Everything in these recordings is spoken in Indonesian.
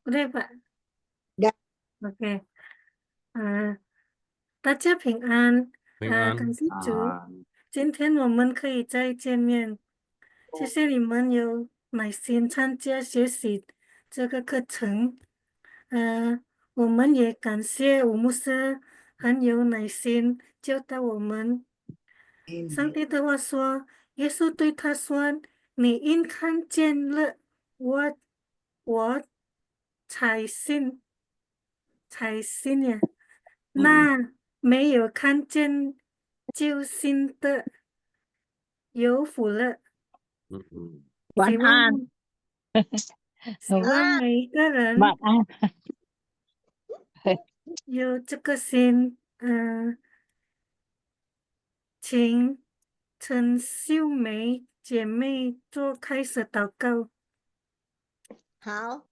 udah ya, Pak? Ya. Oke. 大家平安。平安。感谢主，今天我们可以再见面。谢谢你们有耐心参加学习这个课程。我们也感谢吴牧师很有耐心教导我们。上帝的话说，耶稣对他说：“你因看见了我，我才信，才信呀。那没有看见就信的，有福了。”晚希安。望希望每一个人晚安。有这个心。请陈秀梅姐妹做开始祷告。好，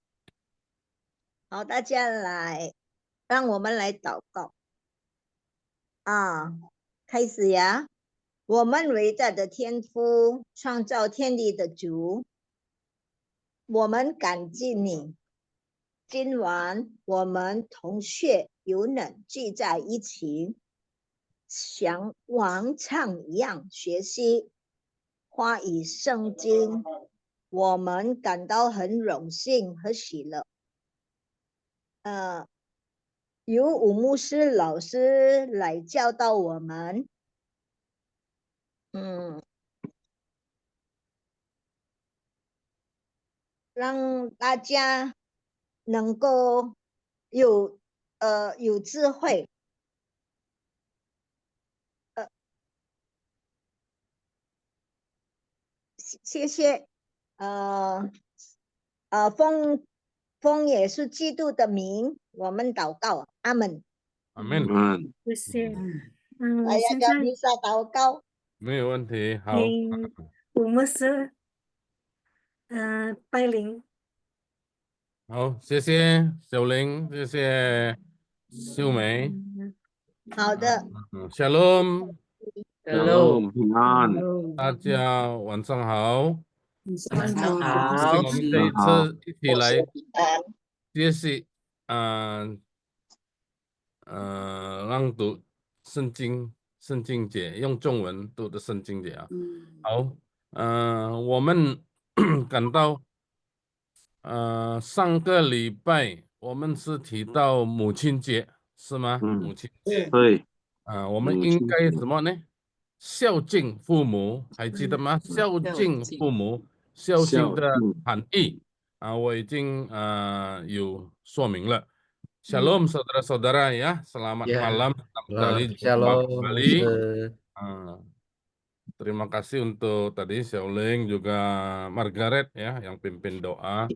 大家来，让我们来祷告啊！开始呀！我们伟大的天父，创造天地的主，我们感激你。今晚我们同学有能聚在一起，像往常一样学习话语圣经，我们感到很荣幸和喜乐。由吴牧师老师来教导我们，让大家能够有智慧。谢谢。奉耶稣基督的名，我们祷告，阿门。阿门。谢谢。大家现在叫弥撒祷告。没有问题。好，请吴牧师拜灵。好，谢谢小玲，谢谢秀梅。好的。Shalom。Shalom，平安。大家晚上好。晚上我好。们这一次一起来学习朗读圣经节，用中文读的圣经节啊。好，我们感到上个礼拜我们是提到母亲节，是吗？母亲节。对。我们应该什么呢？孝敬父母，还记得吗？孝敬父母，孝敬的含义我已经有说明了。Shalom saudara-saudara ya, selamat malam, selamat kali jumpa kembali. Terima kasih untuk tadi Xiaoling juga Margaret ya yang pimpin doa.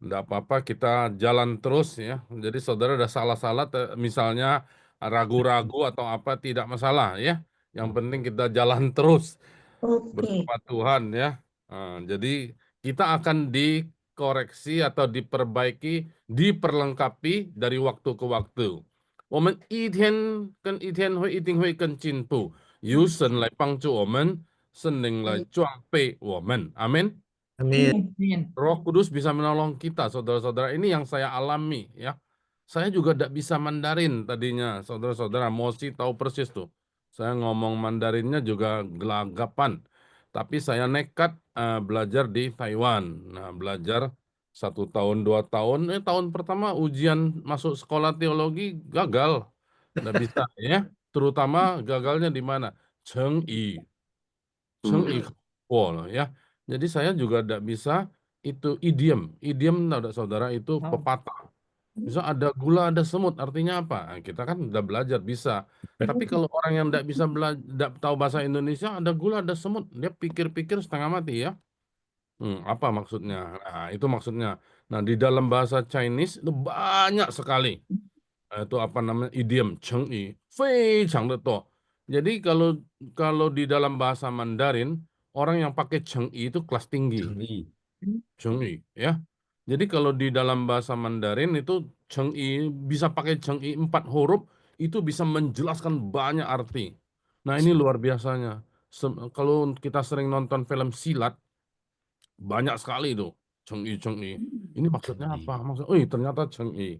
Enggak apa-apa, kita jalan terus ya. Jadi saudara ada salah-salah misalnya ragu-ragu atau apa tidak masalah ya. Yang penting kita jalan terus bersama Tuhan ya. Jadi kita akan dikoreksi atau diperbaiki, diperlengkapi dari waktu ke waktu. 我们一天跟一天会一定会更进步，由神来帮助我们，圣灵来装备我们。Amin. Roh Kudus bisa menolong kita, saudara-saudara. Ini yang saya alami ya. Saya juga tidak bisa Mandarin tadinya, saudara-saudara. Mosi tahu persis tuh. Saya ngomong Mandarinnya juga gelagapan. Tapi saya nekat belajar di Taiwan. Nah, belajar 1 tahun, 2 tahun. Tahun pertama ujian masuk sekolah teologi gagal. Tidak bisa ya. Terutama gagalnya di mana? Chengyi. Chengyi ya. Jadi saya juga tidak bisa itu idiom. Idiom saudara itu pepatah. Bisa ada gula, ada semut, artinya apa? Nah, kita kan udah belajar bisa. Tapi kalau orang yang tidak bisa tahu bahasa Indonesia, ada gula, ada semut, dia pikir-pikir setengah mati ya. Apa maksudnya? Nah, itu maksudnya. Nah, di dalam bahasa Chinese itu banyak sekali. Itu apa namanya? Idiom, chengyi, 非常的多. Jadi kalau di dalam bahasa Mandarin, orang yang pakai chengyi itu kelas tinggi. Chengyi ya. Jadi kalau di dalam bahasa Mandarin itu chengyi bisa pakai chengyi 4 huruf itu bisa menjelaskan banyak arti. Nah, ini luar biasanya. Kalau kita sering nonton film silat banyak sekali itu Chengyi, Chengyi. Ini maksudnya apa? Maksudnya, ternyata Chengyi.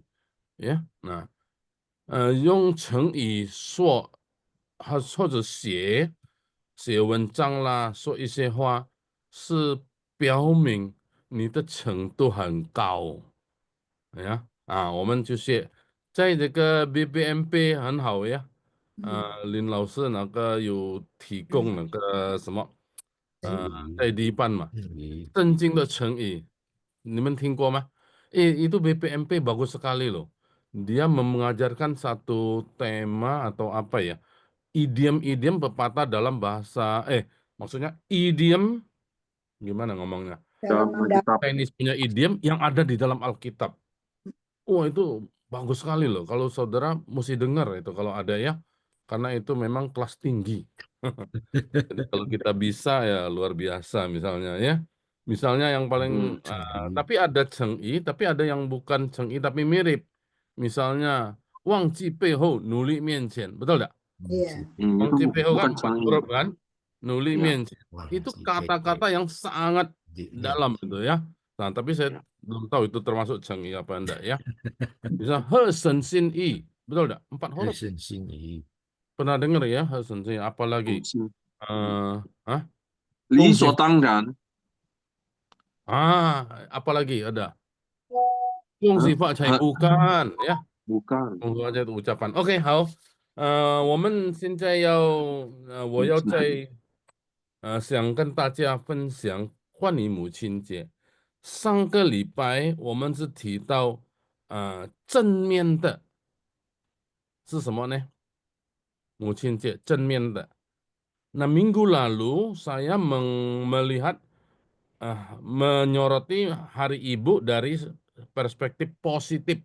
Ya, nah, 用成语说，或者写文章啦，说一些话，是表明你的程度很高。呀，我们就是在这个 BBMP 很好呀。林老师那个有提供那个什么，在第一班嘛，圣经的成语，你们听过吗？Itu BPMP bagus sekali loh. Dia mengajarkan satu tema atau apa ya, idiom-idiom pepatah dalam bahasa, maksudnya idiom, gimana ngomongnya? Dalam Alkitab. Chinese punya idiom yang ada di dalam Alkitab. Wah, itu bagus sekali loh. Kalau saudara mesti dengar itu kalau ada ya, karena itu memang kelas tinggi. Jadi kalau kita bisa ya luar biasa misalnya ya. Misalnya yang paling tapi ada Chengyi, tapi ada yang bukan Chengyi tapi mirip. Misalnya Wang Ji Peiho Nuli Mianqian, betul tak? Iya. Wang Itu Ji Peiho kan bukan empat Chengyi. huruf kan? Nuli Ya. Mianqian. Itu kata-kata yang sangat dalam itu ya. Nah, tapi saya belum tahu itu termasuk Chengyi apa enggak ya. Bisa He Shen Xin Yi, betul tak? 4 huruf. Pernah dengar ya He Shen Xin Yi? Apalagi? Hah? 理所当然。 Apalagi ada. Kung sifat cai bukan ya. bukan。kung sifat cai itu ucapan. Oke, 好。我们现在要我要再想跟大家分享关于母亲节。上个礼拜我们是提到正面的是什么呢？母亲节正面的。Nah, minggu lalu saya melihat menyoroti Hari Ibu dari perspektif positif.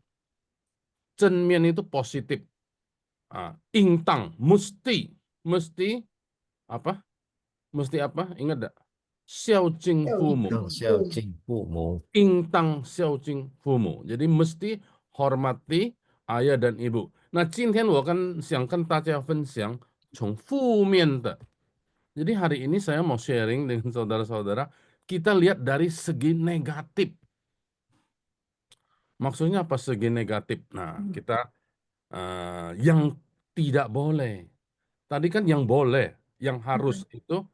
Cenmian itu positif. Intang, mesti apa? Mesti apa? Ingat enggak? Xiao Jing Fumu. Intang Xiao Jing Fumu. Jadi mesti hormati ayah dan ibu. Nah, 今天我想跟大家分享从负面的。Jadi hari ini saya mau sharing dengan saudara-saudara, kita lihat dari segi negatif. Maksudnya apa segi negatif? Nah, kita yang tidak boleh. Tadi kan yang boleh, yang harus itu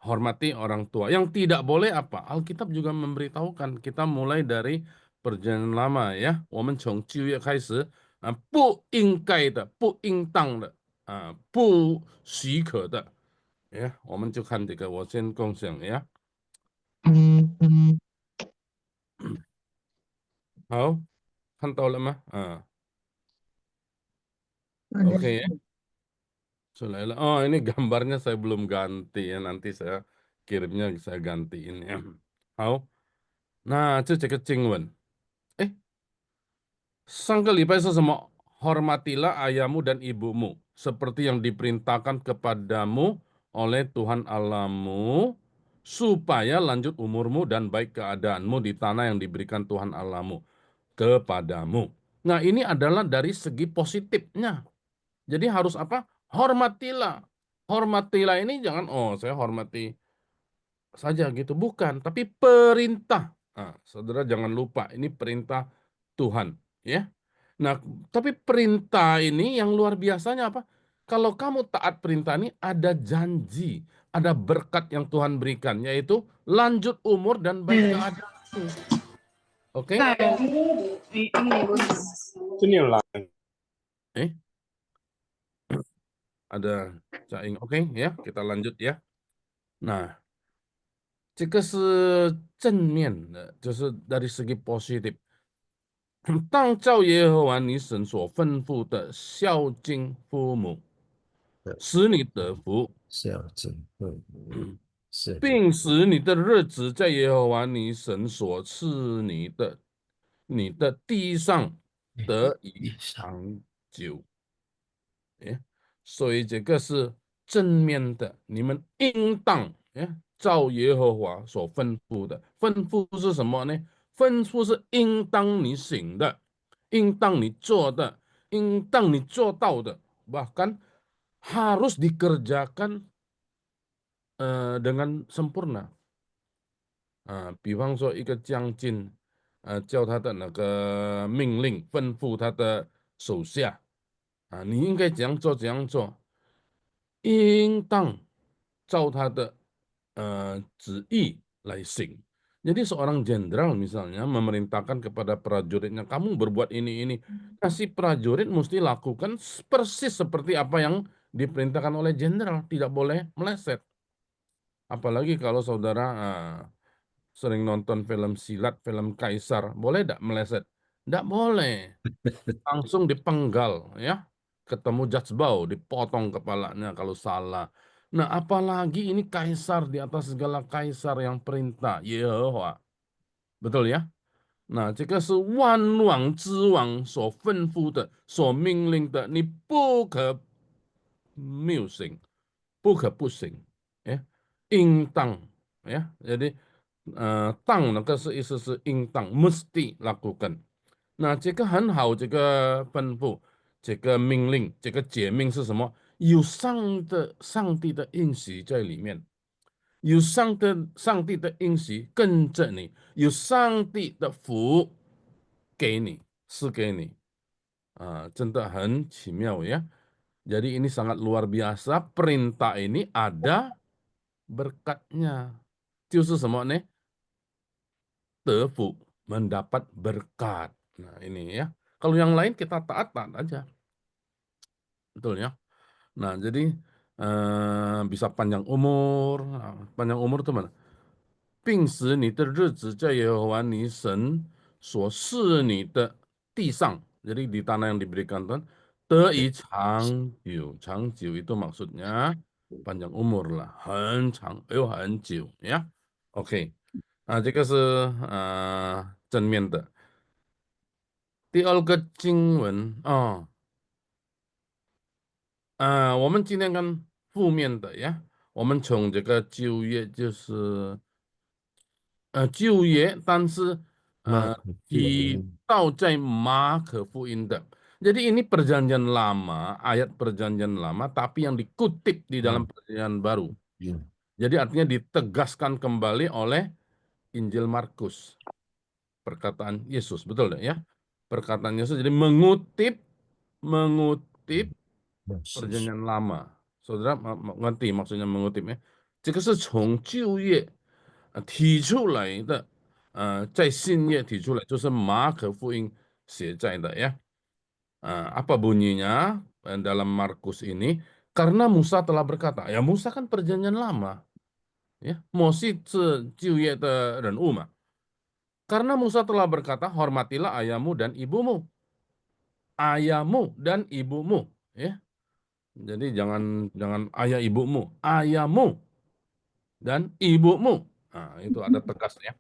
hormati orang tua. Yang tidak boleh apa? Alkitab juga memberitahukan. Kita mulai dari perjanjian lama ya. 我们从旧约开始，不应该的、不应当的、不许可的。我们就看这个，我先共享呀。好，看到了吗？OK ya. Sudah. Ini gambarnya saya belum ganti ya. Nanti saya kirimnya saya gantiin ya. 好，那这个经文，上个礼拜是什么？Hormatilah ayahmu dan ibumu, seperti yang diperintahkan kepadamu oleh Tuhan Allahmu, supaya lanjut umurmu dan baik keadaanmu di tanah yang diberikan Tuhan Allahmu kepadamu. Nah, ini adalah dari segi positifnya. Jadi harus apa? Hormatilah. Hormatilah ini jangan, saya hormati saja gitu. Bukan, tapi perintah. Saudara jangan lupa, ini perintah Tuhan. Ya. Nah, tapi perintah ini yang luar biasanya apa? Kalau kamu taat perintah ini, ada janji, ada berkat yang Tuhan berikan, yaitu lanjut umur dan baik keadaan. Oke? Ada Caing. Oke, ya, kita lanjut ya. Nah, 这个是正面的，就是dari segi positif. 当照耶和华你神所吩咐的孝敬父母，使你得福，并使你的日子在耶和华你神所赐你的地上得以长久。所以这个是正面的，你们应当照耶和华所吩咐的。吩咐是什么呢？吩咐是应当你行的，应当你做的，应当你做到的， bahkan harus dikerjakan dengan sempurna. 比方说一个将军，叫他的那个命令吩咐他的手下，你应该怎样做怎样做，应当照他的旨意来行. Jadi seorang jenderal misalnya memerintahkan kepada prajuritnya, kamu berbuat ini. Nah, si prajurit mesti lakukan persis seperti apa yang diperintahkan oleh jenderal, tidak boleh meleset. Apalagi kalau saudara sering nonton film silat, film Kaisar, boleh tidak meleset? Tidak boleh. Langsung dipenggal, ya. Ketemu Judge dipotong kepalanya kalau salah. Nah, apalagi ini kaisar di atas segala kaisar yang perintah, Yehova. Betul ya? Nah, 这个是万王之王所吩咐的、所命令的，你不可谬行，不可不行，ya, 应当, ya. Jadi 当那个是意思是应当 mesti lakukan. 那这个很好，这个吩咐，这个命令，这个诫命是什么？有上帝的应许在里面，有上帝的应许跟着你，有上帝的福给你，赐给你，真的很奇妙ya. Jadi ini sangat luar biasa. Perintah ini ada berkatnya. 就是什么呢？得福 mendapat berkat. Nah ini ya. Kalau yang lain kita taat aja. Betul ya. Nah jadi bisa panjang umur. Panjang umur itu mana? 并使你的日子在耶和华你神所赐你的地上, jadi di tanah yang diberikan Tuhan, 得以长久. 长久 itu maksudnya panjang umur lah, 很长, 很久ya. OK, 这个是正面的。第二个经文我们今天看负面的呀，我们从这个旧约就是旧约，但是提到在马可福音的. Jadi ini perjanjian lama, ayat perjanjian lama, tapi yang dikutip di dalam perjanjian baru. Jadi artinya ditegaskan kembali oleh Injil Markus. Perkataan Yesus, betul ya? Perkataan Yesus, jadi mengutip perjanjian lama. Saudara ngerti maksudnya mengutip ya? 这个是从旧约提出来的，在新约提出来，就是马可福音写在的ya. Apa bunyinya dalam Markus ini? Karena Musa telah berkata, ya Musa kan perjanjian lama, ya, 摩西是旧约的人物嘛. Karena Musa telah berkata, hormatilah ayahmu dan ibumu. Ayahmu dan ibumu, ya. Jadi jangan ayah ibumu, ayahmu dan ibumu. Nah, itu ada tegasnya.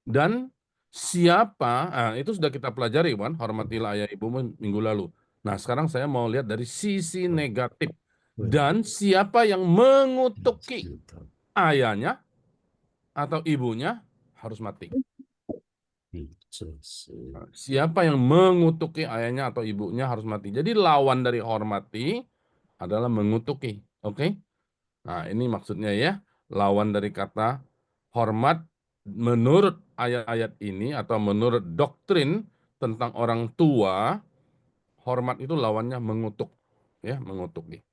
Dan siapa, itu sudah kita pelajari kan, hormatilah ayah ibumu minggu lalu. Nah, sekarang saya mau lihat dari sisi negatif. Dan siapa yang mengutuki ayahnya atau ibunya harus mati. Siapa yang mengutuki ayahnya atau ibunya harus mati. Jadi lawan dari hormati adalah mengutuki. Oke? Nah, ini maksudnya ya. Lawan dari kata hormat menurut ayat-ayat ini atau menurut doktrin tentang orang tua, hormat itu lawannya mengutuk. Ya, mengutuki.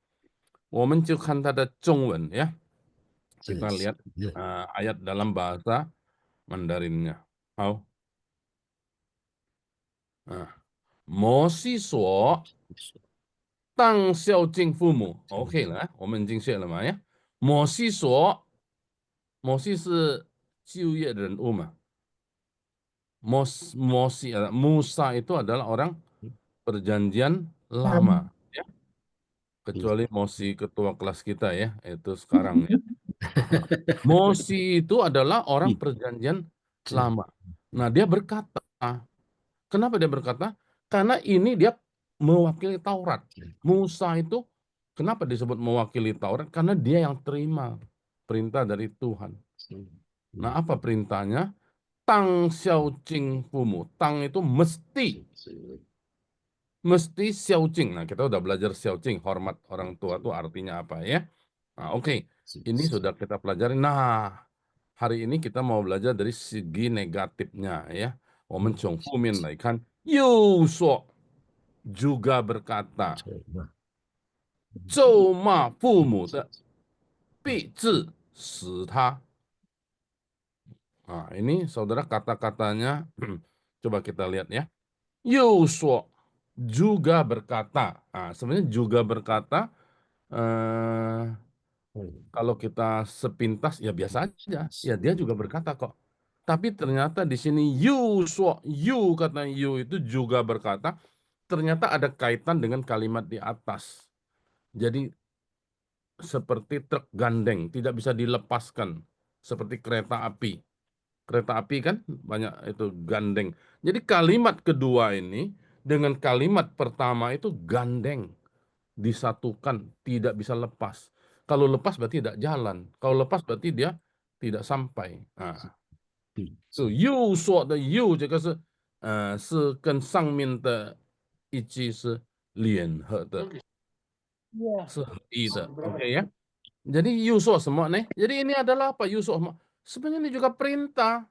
我们就看它的中文 ya. Kita lihat ayat dalam bahasa Mandarinnya. 好。摩西说当孝敬父母 OK 了，我们已经学了嘛呀。摩西说，摩西是旧约人物嘛。Musa itu adalah orang perjanjian lama ya. Kecuali Mosi ketua kelas kita ya, itu sekarang ya. Mosi itu adalah orang perjanjian lama. Nah, dia berkata, kenapa dia berkata? Karena ini dia mewakili Taurat. Musa itu kenapa disebut mewakili Taurat? Karena dia yang terima perintah dari Tuhan. Nah, apa perintahnya? Tang xiao jing fumu. Tang itu mesti. Mesti xiao jing. Nah, kita udah belajar xiao jing. Hormat orang tua itu artinya apa ya? Nah, oke. Ini sudah kita pelajari. Nah, hari ini kita mau belajar dari segi negatifnya ya. 我们从负面来看，又说 juga berkata，咒骂父母的，必致死他。Nah, ini saudara kata-katanya, coba kita lihat ya. 又说 juga berkata. Nah, sebenarnya juga berkata, kalau kita sepintas ya biasa aja. Ya dia juga berkata kok. Tapi ternyata di sini you kata you itu juga berkata, ternyata ada kaitan dengan kalimat di atas. Jadi seperti truk gandeng, tidak bisa dilepaskan. Seperti kereta api. Kereta api kan banyak itu gandeng. Jadi kalimat kedua ini dengan kalimat pertama itu gandeng. Disatukan, tidak bisa lepas. Kalau lepas berarti tidak jalan. Kalau lepas berarti dia tidak sampai. Nah, 就右说的右这个是跟上面的一句是联合的，是合一的，OK ya. Jadi yusuf semua nih. Jadi ini adalah apa yusuf semua? Sebenarnya ini juga perintah.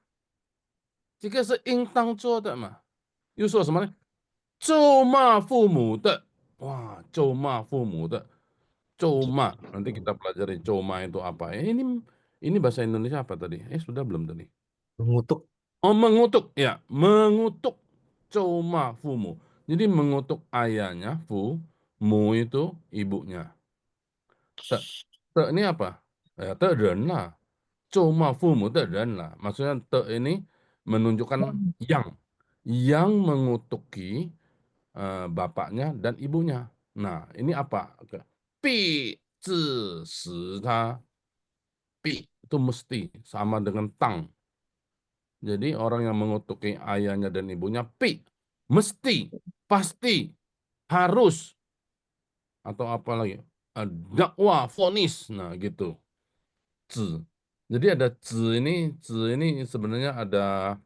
Jika seintang de mah. Yusuf semua nih. 咒骂父母的. Wah, 咒骂父母的. 咒骂. Nanti kita pelajari 咒骂 itu apa. Ini bahasa Indonesia apa tadi? Sudah belum tadi? Mengutuk. Oh, mengutuk. Ya, mengutuk. 咒骂父母. Jadi mengutuk ayahnya, mu itu ibunya. Te ini apa? Ya, te ren lah. 咒骂父母的人lah. Maksudnya te ini menunjukkan yang mengutuki bapaknya dan ibunya. Nah, ini apa? Pi zi shi ta. Pi itu mesti sama dengan tang. Jadi orang yang mengutuki ayahnya dan ibunya, pi, mesti, pasti, harus, atau apa lagi, dakwah, vonis, nah gitu, zi. Jadi ada zi ini sebenarnya ada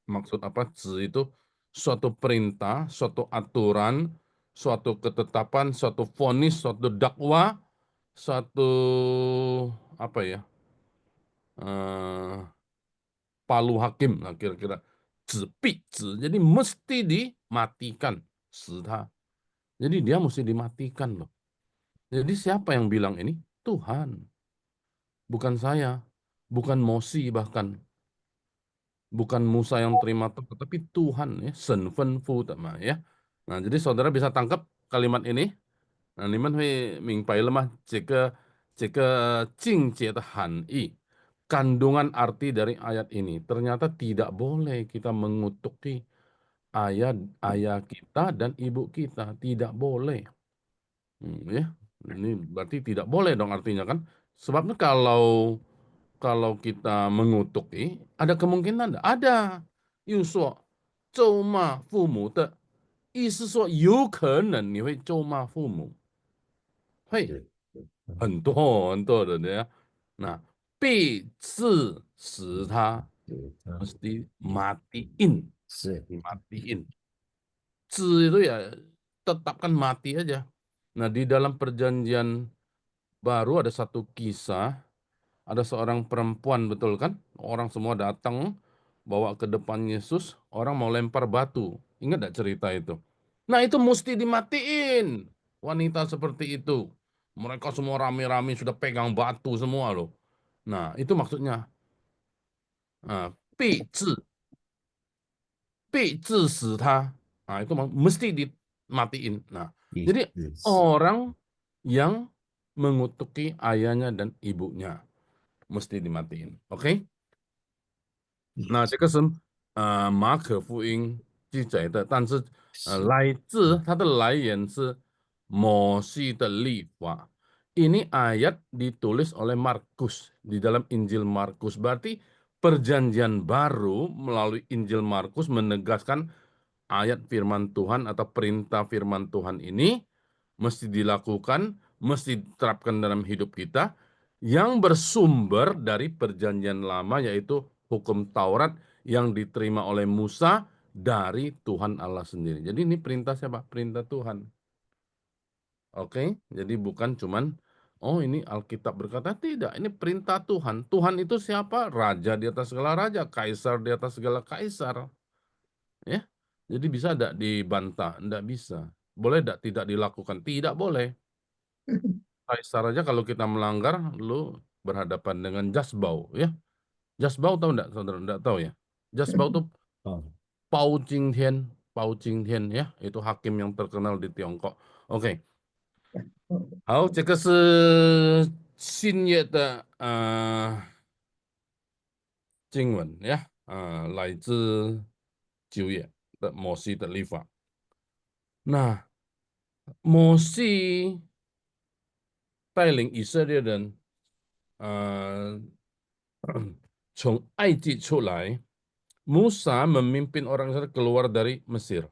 maksud apa? Zi itu suatu perintah, suatu aturan, suatu ketetapan, suatu vonis, suatu dakwah, suatu apa ya? Palu hakim, nah kira-kira jadi mesti dimatikan, jadi dia mesti dimatikan loh. Jadi siapa yang bilang ini? Tuhan, bukan saya, bukan Mosi, bahkan bukan Musa yang terima Taurat, tapi Tuhan ya, ya. Nah, jadi saudara bisa tangkap kalimat ini. Nah, 你们会明白了吗？这个境界的含义。Kandungan arti dari ayat ini. Ternyata tidak boleh kita mengutuki ayah kita dan ibu kita. Tidak boleh. Ya, ini berarti tidak boleh dong artinya kan. Sebabnya kalau kita mengutuki, ada kemungkinan ada. 又说咒骂父母的，意思说有可能你会咒骂父母，会很多人ya. Nah, 必致使他 mesti matiin, dimatiin. 致 itu ya tetapkan mati aja. Nah, di dalam perjanjian baru ada satu kisah, ada seorang perempuan, betul kan? Orang semua datang bawa ke depan Yesus, orang mau lempar batu. Ingat gak cerita itu? Nah, itu mesti dimatiin. Wanita seperti itu. Mereka semua rame-rame sudah pegang batu semua loh. Nah, itu maksudnya. Pi zhi shi ta. Nah, itu mesti dimatiin. Nah, jadi orang yang mengutuki ayahnya dan ibunya mesti dimatiin. Oke? 那这个是马可福音记载的，但是来自它的来源是摩西的律法。Ini ayat ditulis oleh Markus di dalam Injil Markus. Berarti perjanjian baru melalui Injil Markus menegaskan ayat firman Tuhan atau perintah firman Tuhan ini mesti dilakukan, mesti diterapkan dalam hidup kita yang bersumber dari perjanjian lama, yaitu hukum Taurat yang diterima oleh Musa dari Tuhan Allah sendiri. Jadi ini perintah siapa? Perintah Tuhan. Oke, jadi bukan cuman oh ini Alkitab berkata tidak, ini perintah Tuhan. Tuhan itu siapa? Raja di atas segala raja, kaisar di atas segala kaisar. Ya, jadi bisa tidak dibantah? Tidak bisa. Boleh tidak tidak dilakukan? Tidak boleh. Kaisar aja kalau kita melanggar, lu berhadapan dengan jasbau, ya. Jasbau tahu enggak, saudara? Enggak tahu ya. Jasbau itu Oh. Pao Jingtian, Pao Jingtian ya, itu hakim yang terkenal di Tiongkok. OK，好，这个是新约的经文呀，来自旧约的摩西的律法。那摩西带领以色列人，从埃及出来，Musa memimpin orang Israel keluar dari Mesir,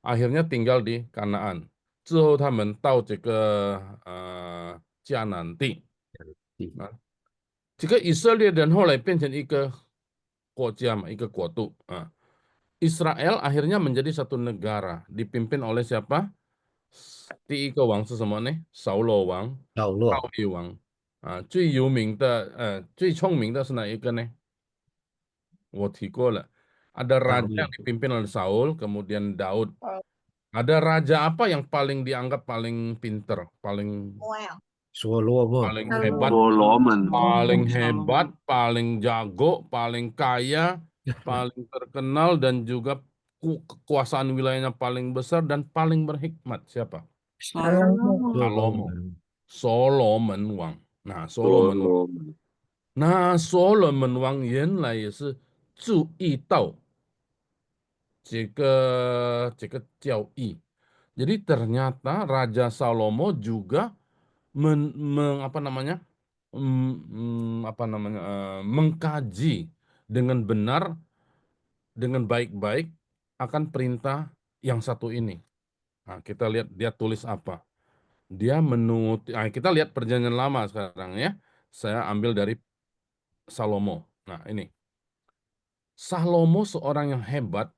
akhirnya tinggal di Kanaan. 之后他们到这个迦南地，啊，这个以色列人后来变成一个国家嘛，一个国度啊。Israel akhirnya menjadi satu negara, dipimpin oleh siapa? 第一个王是什么呢？扫罗王、老洛扫罗王啊。最有名的最聪明的是哪一个呢？我提过了，ada 大 raja 卫 yang dipimpin oleh Saul, kemudian Daud. Ada raja apa yang paling dianggap paling pinter, paling 所罗门 paling Kalau hebat, 所罗门， paling hebat, paling jago, paling kaya, paling terkenal dan juga kekuasaan wilayahnya paling besar dan paling berhikmat siapa? Salomo. Salomo. 所罗门王。那所所罗门王，罗门，那所罗门王原来也是注意到这个教义。Jadi ternyata Raja Salomo juga mengkaji dengan benar, dengan baik-baik akan perintah yang satu ini. Nah, kita lihat dia tulis apa. Dia kita lihat Perjanjian Lama sekarang ya. Saya ambil dari Salomo. Nah, ini. Salomo seorang yang hebat,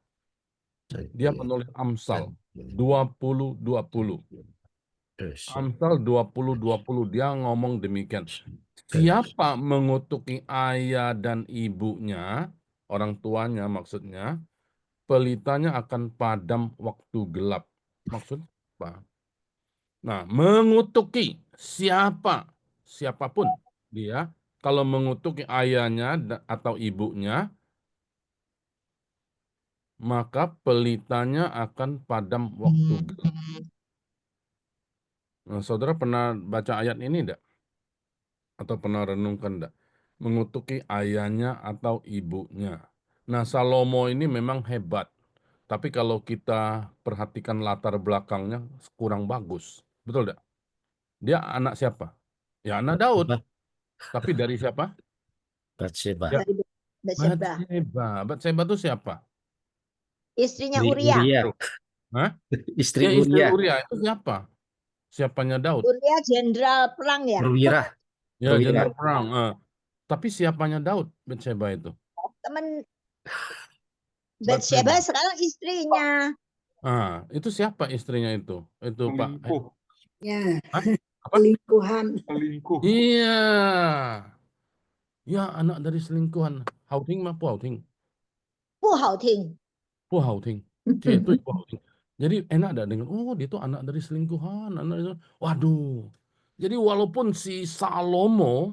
dia menulis Amsal 20-20. Amsal 20-20 dia ngomong demikian. Siapa mengutuki ayah dan ibunya, orang tuanya maksudnya, pelitanya akan padam waktu gelap. Maksudnya apa? Nah, mengutuki siapapun dia, kalau mengutuki ayahnya atau ibunya, maka pelitanya akan padam waktu gelap. Nah, saudara pernah baca ayat ini enggak? Atau pernah renungkan enggak? Mengutuki ayahnya atau ibunya. Nah, Salomo ini memang hebat. Tapi kalau kita perhatikan latar belakangnya kurang bagus. Betul enggak? Dia anak siapa? Ya anak Daud. Tapi dari siapa? Batseba. Ya, Dari Batseba. Batseba. Batseba itu siapa? Istrinya Istri Uria. Uria. Hah? Istri Ya istri Uria. Uria itu siapa? Siapanya Daud? Uria jenderal perang ya. Perwira. Ya Perwira. jenderal perang. Tapi siapanya Daud? Batseba itu. Teman Batseba. Batseba sekarang istrinya. Itu siapa istrinya itu? Itu Pak. selingkuh, Ya, Hah? Apa? selingkuhan. selingkuh. Iya. Ya anak dari selingkuhan. Hauting mah pu hauting. 不好听。 Pu hauting. Itu pu hauting. Jadi enak ada dengan, oh dia itu anak dari selingkuhan. Anak dari... Waduh. Jadi walaupun si Salomo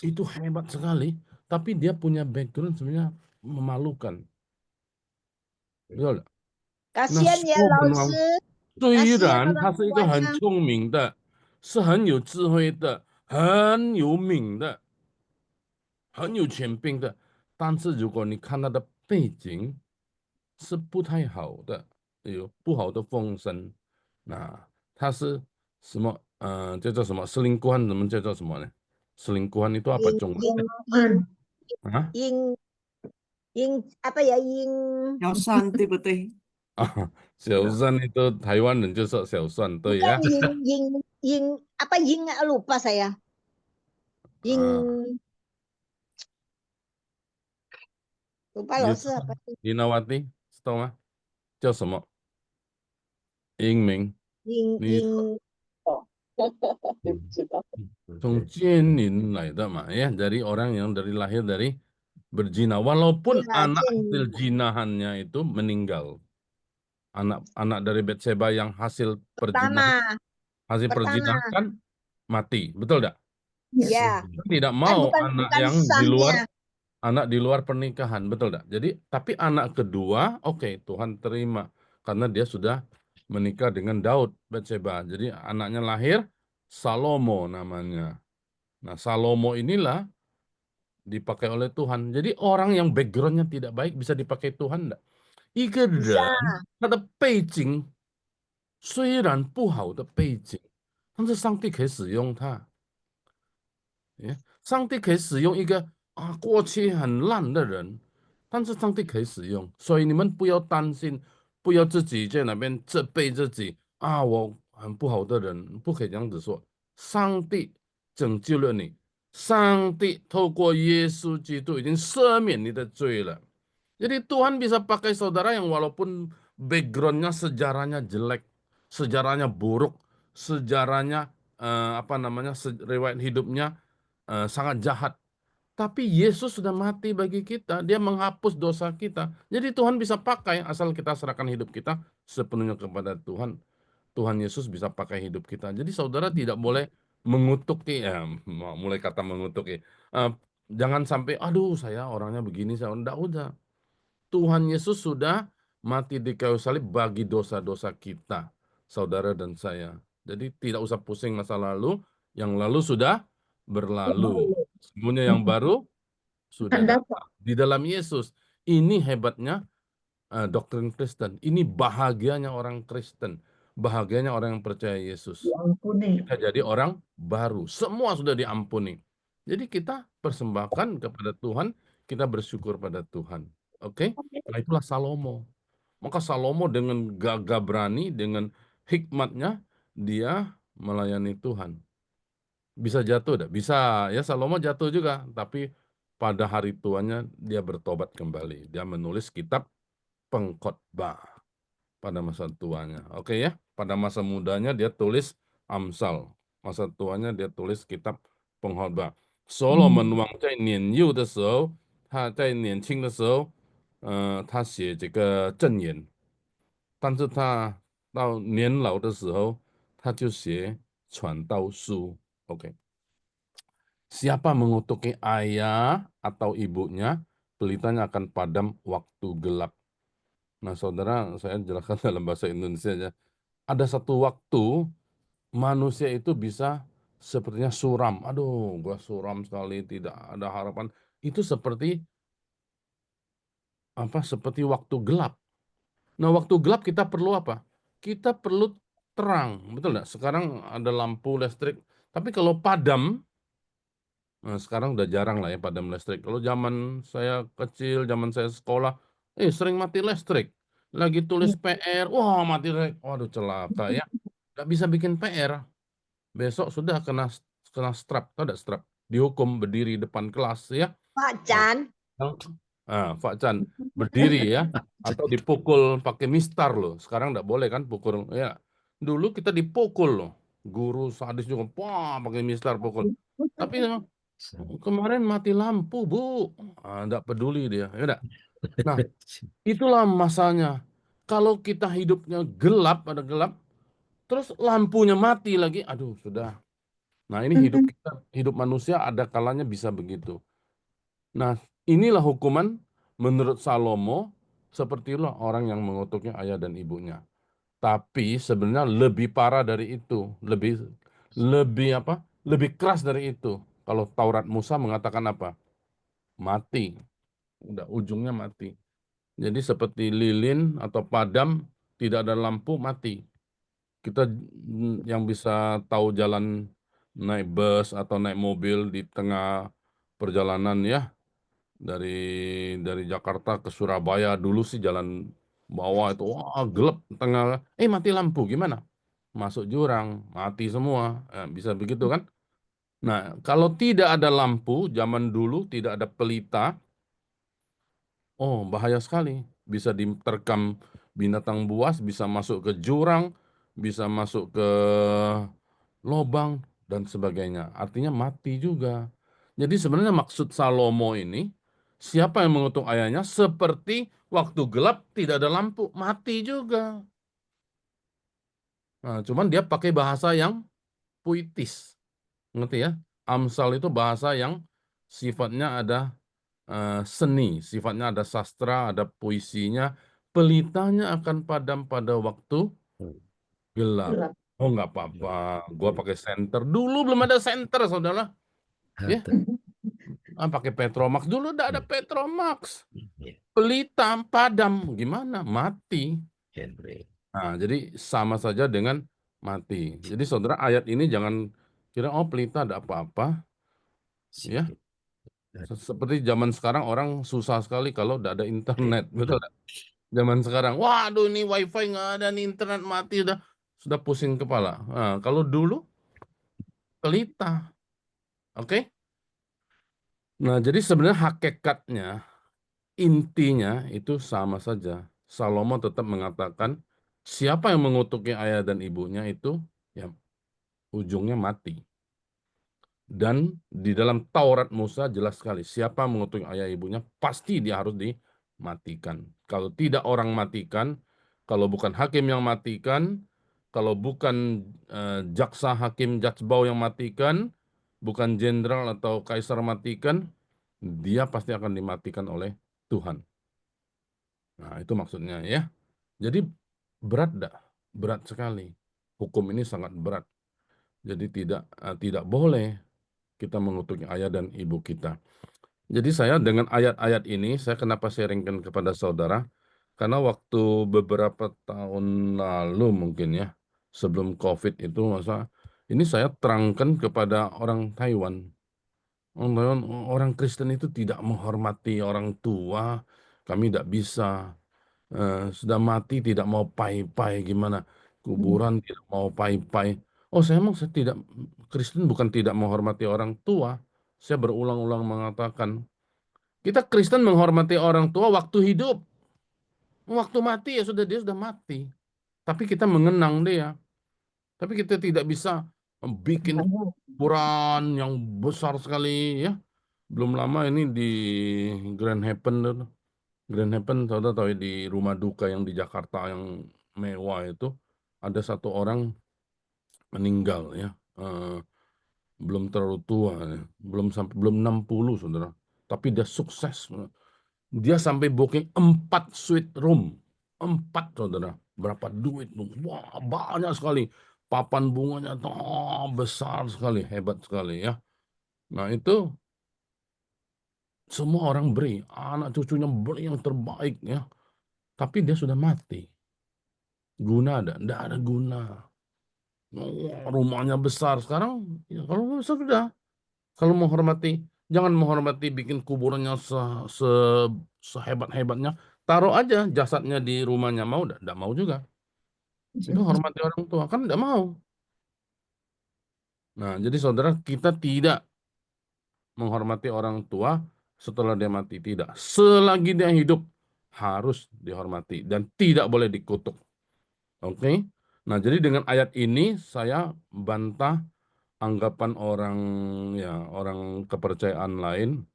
itu hebat sekali, tapi dia punya background sebenarnya memalukan. Betul nggak? Nah, Kasihan ya 说本 Lao 王 Tzu. 虽 Kasihan 然他 orang 是一个很 tuanya. 聪明的，是很有智慧的，很有名的，很有权柄的，但是如果你看他的背景是不太好的，有不好的风声，那他是什么？叫做什么selingkuhan？怎么叫做什么呢？selingkuhan itu apa Ying, Jung? ying, Hah? ying, ying, apa ya ying? 小三对不对？小善 itu Taiwan 人就说小善，对 Bukan 呀。 ying, apa ying? Lupa saya. Ying, lupa Lao Tzu apa? Dinawati，知道吗？叫什么？英明， Ying, 你 ying. 从奸淫来的嘛, ya, dari orang yang lahir dari berzina, walaupun Iya, anak hasil Jin. zinahannya itu meninggal, anak dari Betseba yang hasil Pertama, perzinahan kan mati, betul tidak? ya. Tidak mau Bukan anak bukan yang sahnya. di luar pernikahan, betul tidak? Jadi, tapi anak kedua, oke, Tuhan terima karena dia sudah menikah dengan Daud, Betseba. Jadi anaknya lahir, Salomo namanya. Nah, Salomo inilah dipakai oleh Tuhan. Jadi orang yang backgroundnya tidak baik bisa dipakai Tuhan enggak? 一个 Bisa. 人他的背景虽然不好的背景，但是上帝可以使用他。上帝可以使用一个过去很烂的人，但是上帝可以使用，所以你们不要担心，不要自己在那边责备自己我很不好的人，不可以这样子说。上帝拯救了你，上帝透过耶稣基督已经赦免你的罪了。Jadi Tuhan bisa pakai saudara yang walaupun backgroundnya sejarahnya jelek, sejarahnya buruk, sejarahnya riwayat hidupnya sangat jahat. Tapi Yesus sudah mati bagi kita, dia menghapus dosa kita. Jadi Tuhan bisa pakai asal kita serahkan hidup kita sepenuhnya kepada Tuhan. Tuhan Yesus bisa pakai hidup kita. Jadi saudara tidak boleh mengutuki, mulai kata mengutuki. Jangan sampai, aduh saya orangnya begini, saya enggak, udah. Tuhan Yesus sudah mati di kayu salib bagi dosa-dosa kita, saudara dan saya. Jadi tidak usah pusing masa lalu, yang lalu sudah berlalu. Semuanya yang baru sudah datang. Di dalam Yesus, ini hebatnya doktrin Kristen. Ini bahagianya orang Kristen. Bahagianya orang yang percaya Yesus. Kita jadi orang baru. Semua sudah diampuni. Jadi kita persembahkan kepada Tuhan, kita bersyukur pada Tuhan. Oke? Nah, itulah Salomo. Maka Salomo dengan gagah berani, dengan hikmatnya, dia melayani Tuhan. Bisa jatuh, dah? Bisa. Ya, Salomo jatuh juga. Tapi pada hari tuanya, dia bertobat kembali. Dia menulis kitab pengkhotbah pada masa tuanya. Oke ya, pada masa mudanya dia tulis Amsal. Masa tuanya dia tulis kitab pengkhotbah. Solomon 王在年幼的时候，他在年轻的时候，他写这个箴言，但是他到年老的时候，他就写传道书。OK， siapa mengutuki ayah atau ibunya, pelitanya akan padam waktu gelap. Nah, saudara, saya jelaskan dalam bahasa Indonesia aja. Ada satu waktu manusia itu bisa sepertinya suram. Aduh, gua suram sekali, tidak ada harapan. Itu seperti Seperti waktu gelap. Nah, waktu gelap kita perlu apa? Kita perlu terang, betul nggak? Sekarang ada lampu listrik, tapi kalau padam, nah sekarang udah jarang lah ya padam listrik. Kalau zaman saya kecil, zaman saya sekolah, sering mati listrik. Lagi tulis PR, wah mati listrik. Waduh celaka ya. Nggak bisa bikin PR. Besok sudah kena strap, tahu nggak strap? Dihukum berdiri depan kelas ya. Pak Nah, Chan. Pak Chan berdiri ya, atau dipukul pakai mistar loh. Sekarang nggak boleh kan pukul ya. Dulu kita dipukul loh. Guru sadis juga, wah pakai mistar pukul. Tapi kemarin mati lampu, Bu. Nggak peduli dia. Ya udah. Nah, itulah masalahnya. Kalau kita hidupnya gelap, ada gelap, terus lampunya mati lagi, aduh sudah. Nah, ini hidup kita, hidup manusia ada kalanya bisa begitu. Nah, inilah hukuman menurut Salomo, seperti itulah orang yang mengutuknya ayah dan ibunya. Tapi sebenarnya lebih parah dari itu, lebih apa? Lebih keras dari itu. Kalau Taurat Musa mengatakan apa? Mati. Udah ujungnya mati. Jadi seperti lilin atau padam, tidak ada lampu, mati. Kita yang bisa tahu jalan naik bus atau naik mobil di tengah perjalanan ya, dari Jakarta ke Surabaya dulu sih jalan bawah itu wah gelap tengah, mati lampu gimana? Masuk jurang, mati semua. Bisa begitu kan? Nah, kalau tidak ada lampu zaman dulu, tidak ada pelita, oh bahaya sekali. Bisa diterkam binatang buas, bisa masuk ke jurang, bisa masuk ke lobang, dan sebagainya. Artinya mati juga. Jadi sebenarnya maksud Salomo ini, siapa yang mengutuk ayahnya seperti waktu gelap tidak ada lampu, mati juga. Nah, cuman dia pakai bahasa yang puitis. Ngerti ya? Amsal itu bahasa yang sifatnya ada seni, sifatnya ada sastra, ada puisinya. Pelitanya akan padam pada waktu gelap. Gelap. Oh, nggak apa-apa. Gua pakai senter. Dulu belum ada senter, saudara. Ya, Ada. pakai Petromax. Dulu udah ada Petromax. Ya, Pelita padam. Gimana? Mati. Henry. Nah, jadi sama saja dengan mati. Jadi saudara, ayat ini jangan kira, oh pelita ada apa-apa. Ya, seperti zaman sekarang orang susah sekali kalau udah ada internet. Betul nggak? Zaman sekarang, waduh ini wifi nggak ada, nih internet mati, sudah pusing kepala. Nah, kalau dulu pelita, oke? Nah, jadi sebenarnya hakikatnya, intinya itu sama saja. Salomo tetap mengatakan, siapa yang mengutuki ayah dan ibunya itu, ya ujungnya mati. Dan di dalam Taurat Musa jelas sekali, siapa mengutuk ayah ibunya, pasti dia harus dimatikan. Kalau tidak orang matikan, kalau bukan hakim yang matikan, kalau bukan jaksa hakim Jajbau yang matikan, bukan jenderal atau kaisar matikan, dia pasti akan dimatikan oleh Tuhan. Nah, itu maksudnya ya. Jadi berat dah, berat sekali. Hukum ini sangat berat. Jadi tidak boleh kita mengutuk ayah dan ibu kita. Jadi saya dengan ayat-ayat ini, saya kenapa sharingkan kepada saudara, karena waktu beberapa tahun lalu mungkin ya, sebelum COVID itu, ini saya terangkan kepada orang Taiwan. Orang Taiwan, orang Kristen itu tidak menghormati orang tua, kami tidak bisa. Sudah mati tidak mau pai-pai gimana, kuburan tidak mau pai-pai. Oh, saya tidak, Kristen bukan tidak menghormati orang tua. Saya berulang-ulang mengatakan, kita Kristen menghormati orang tua waktu hidup. Waktu mati ya sudah, dia sudah mati. Tapi kita mengenang dia. Tapi kita tidak bisa bikin kuburan yang besar sekali ya. Belum lama ini di Grand Haven, Grand Haven, saudara tahu ya, di rumah duka yang di Jakarta yang mewah itu, ada satu orang meninggal ya. Eh, belum terlalu tua ya. Belum 60 saudara. Tapi dia sukses. Dia sampai booking 4 suite room. 4 saudara. Berapa duit tuh? Wah, banyak sekali. Papan bunganya besar sekali, hebat sekali ya. Nah, itu semua orang beri, anak cucunya beri yang terbaik ya. Tapi dia sudah mati. Guna ada? Tidak ada guna. Oh, rumahnya besar sekarang. Ya, kalau besar sudah. Kalau menghormati, jangan menghormati bikin kuburannya sehebat-hebatnya. Taruh aja jasadnya di rumahnya. Mau enggak? Enggak mau juga. Itu hormati orang tua. Kan enggak mau. Nah, jadi saudara, kita tidak menghormati orang tua setelah dia mati. Tidak. Selagi dia hidup, harus dihormati. Dan tidak boleh dikutuk. Oke? Nah, jadi dengan ayat ini, saya bantah anggapan orang, ya, orang kepercayaan lain,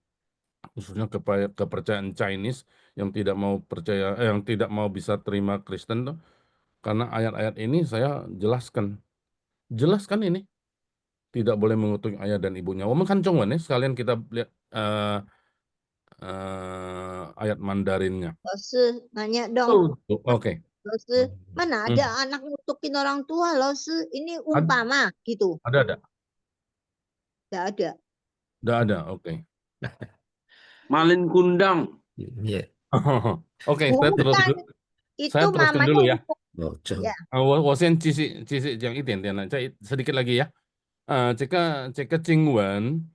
khususnya kepercayaan Chinese yang tidak mau percaya, yang tidak mau bisa terima Kristen tuh, karena ayat-ayat ini saya jelaskan ini tidak boleh mengutuk ayah dan ibunya. Women kan congwen ya, sekalian kita lihat ayat Mandarinnya. 老师 nanya dong, Oh, oke. 老师mana ada anak ngutukin orang tua, 老师ini umpama gitu. Ada. Tidak ada. Tidak ada, oke. Malin kundang. Ya. Oke, saya terus Bukan, dulu. itu Saya teruskan mamanya dulu ya. Oh, jauh. Ya. 我先继续讲一点点呢，再 sedikit lagi ya. 这个经文，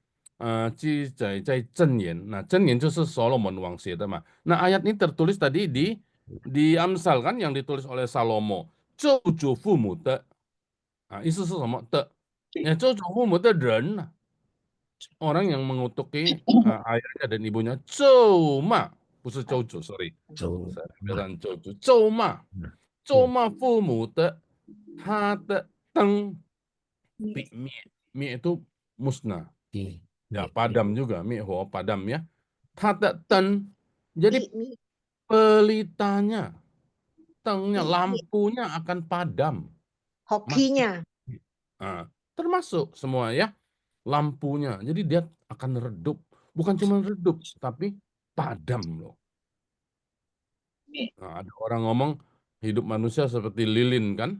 记载在箴言。那箴言就是所罗门王写的嘛。那ayat ini tertulis tadi di Amsal kan yang ditulis oleh Salomo. 咒诅父母的，意思是什么的？咒诅父母的人呢，orang yang mengutuki ayahnya dan ibunya, 咒骂，不是咒诅，sorry， Jauh. 别让咒诅，咒骂父母的，他的灯 mie itu musnah. Di. Ya, padam juga, mie ho padam ya. Ten, jadi mi pelitanya, tengnya, mi lampunya akan padam. hokinya Nah, termasuk semua ya, lampunya. Jadi dia akan redup. Bukan cuma redup, tapi padam loh. Nah, ada orang ngomong hidup manusia seperti lilin kan.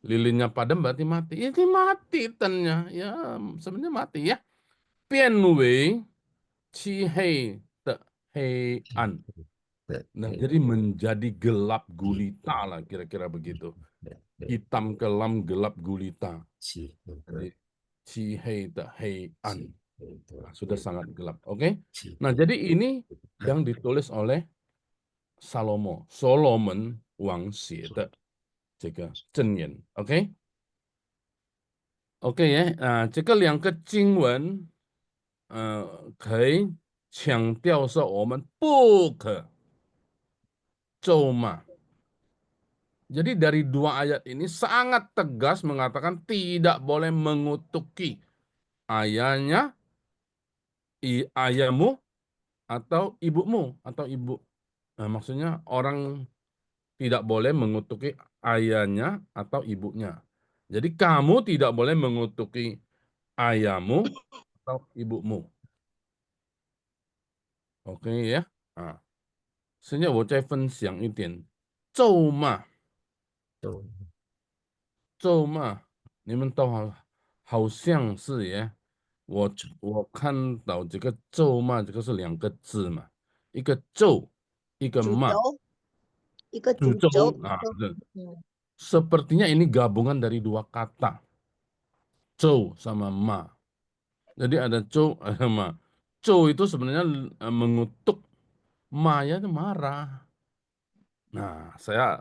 Lilinnya padam berarti mati. Ini mati tennya. Ya, sebenarnya mati ya. Pian wei chi hei te hei an. Nah, jadi menjadi gelap gulita lah kira-kira begitu. Hitam kelam gelap gulita. Jadi chi hei te hei an. Nah, sudah sangat gelap. Oke. Nah, jadi ini yang ditulis oleh Salomo, Solomon Wang xie de 这个箴言。OK， OK 耶，这个两个经文，可以强调说我们不可咒骂。Jadi dari dua ayat ini sangat tegas mengatakan tidak boleh mengutuki ayahnya, ayahmu, atau ibumu, atau ibu. Nah, maksudnya orang tidak boleh mengutuki ayahnya atau ibunya. Jadi kamu tidak boleh mengutuki ayahmu atau ibumu. OK 呀，现在我再分享一点咒骂。咒骂，你们都好像是耶。我看到这个咒骂，这个是两个字嘛，一个咒，一个骂，主轴一个诅主轴咒啊。嗯 Sepertinya ini gabungan dari dua kata, zhou sama ma. Jadi ada zhou, ada ma. Zhou itu sebenarnya mengutuk, ma ya itu marah. Nah, saya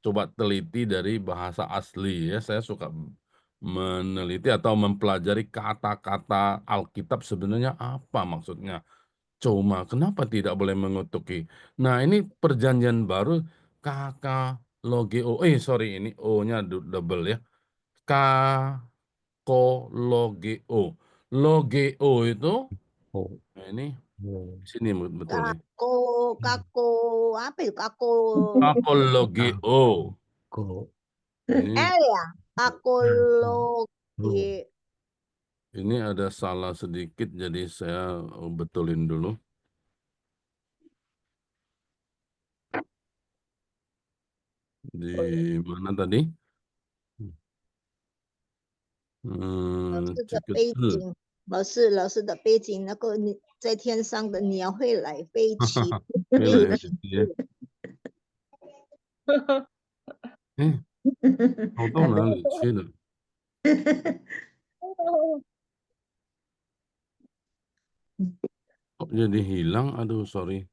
coba teliti dari bahasa asli ya. Saya suka meneliti atau mempelajari kata-kata Alkitab sebenarnya apa maksudnya. Cuma kenapa tidak boleh mengutuki? Nah, ini perjanjian baru kakak logeo. Sorry, ini O-nya double ya. Kakologeo. Logeo itu, nah ini sini betul nih. kako apa itu kako Kakologeo. Ini ya kakologi ini ada salah sedikit, jadi saya betulin dulu. Di mana tadi? 老师的这个背字。景，老师的背景，那个你在天上的鸟会来飞起，飞来飞去。跑到哪里去了？Kok jadi hilang? Aduh, sorry.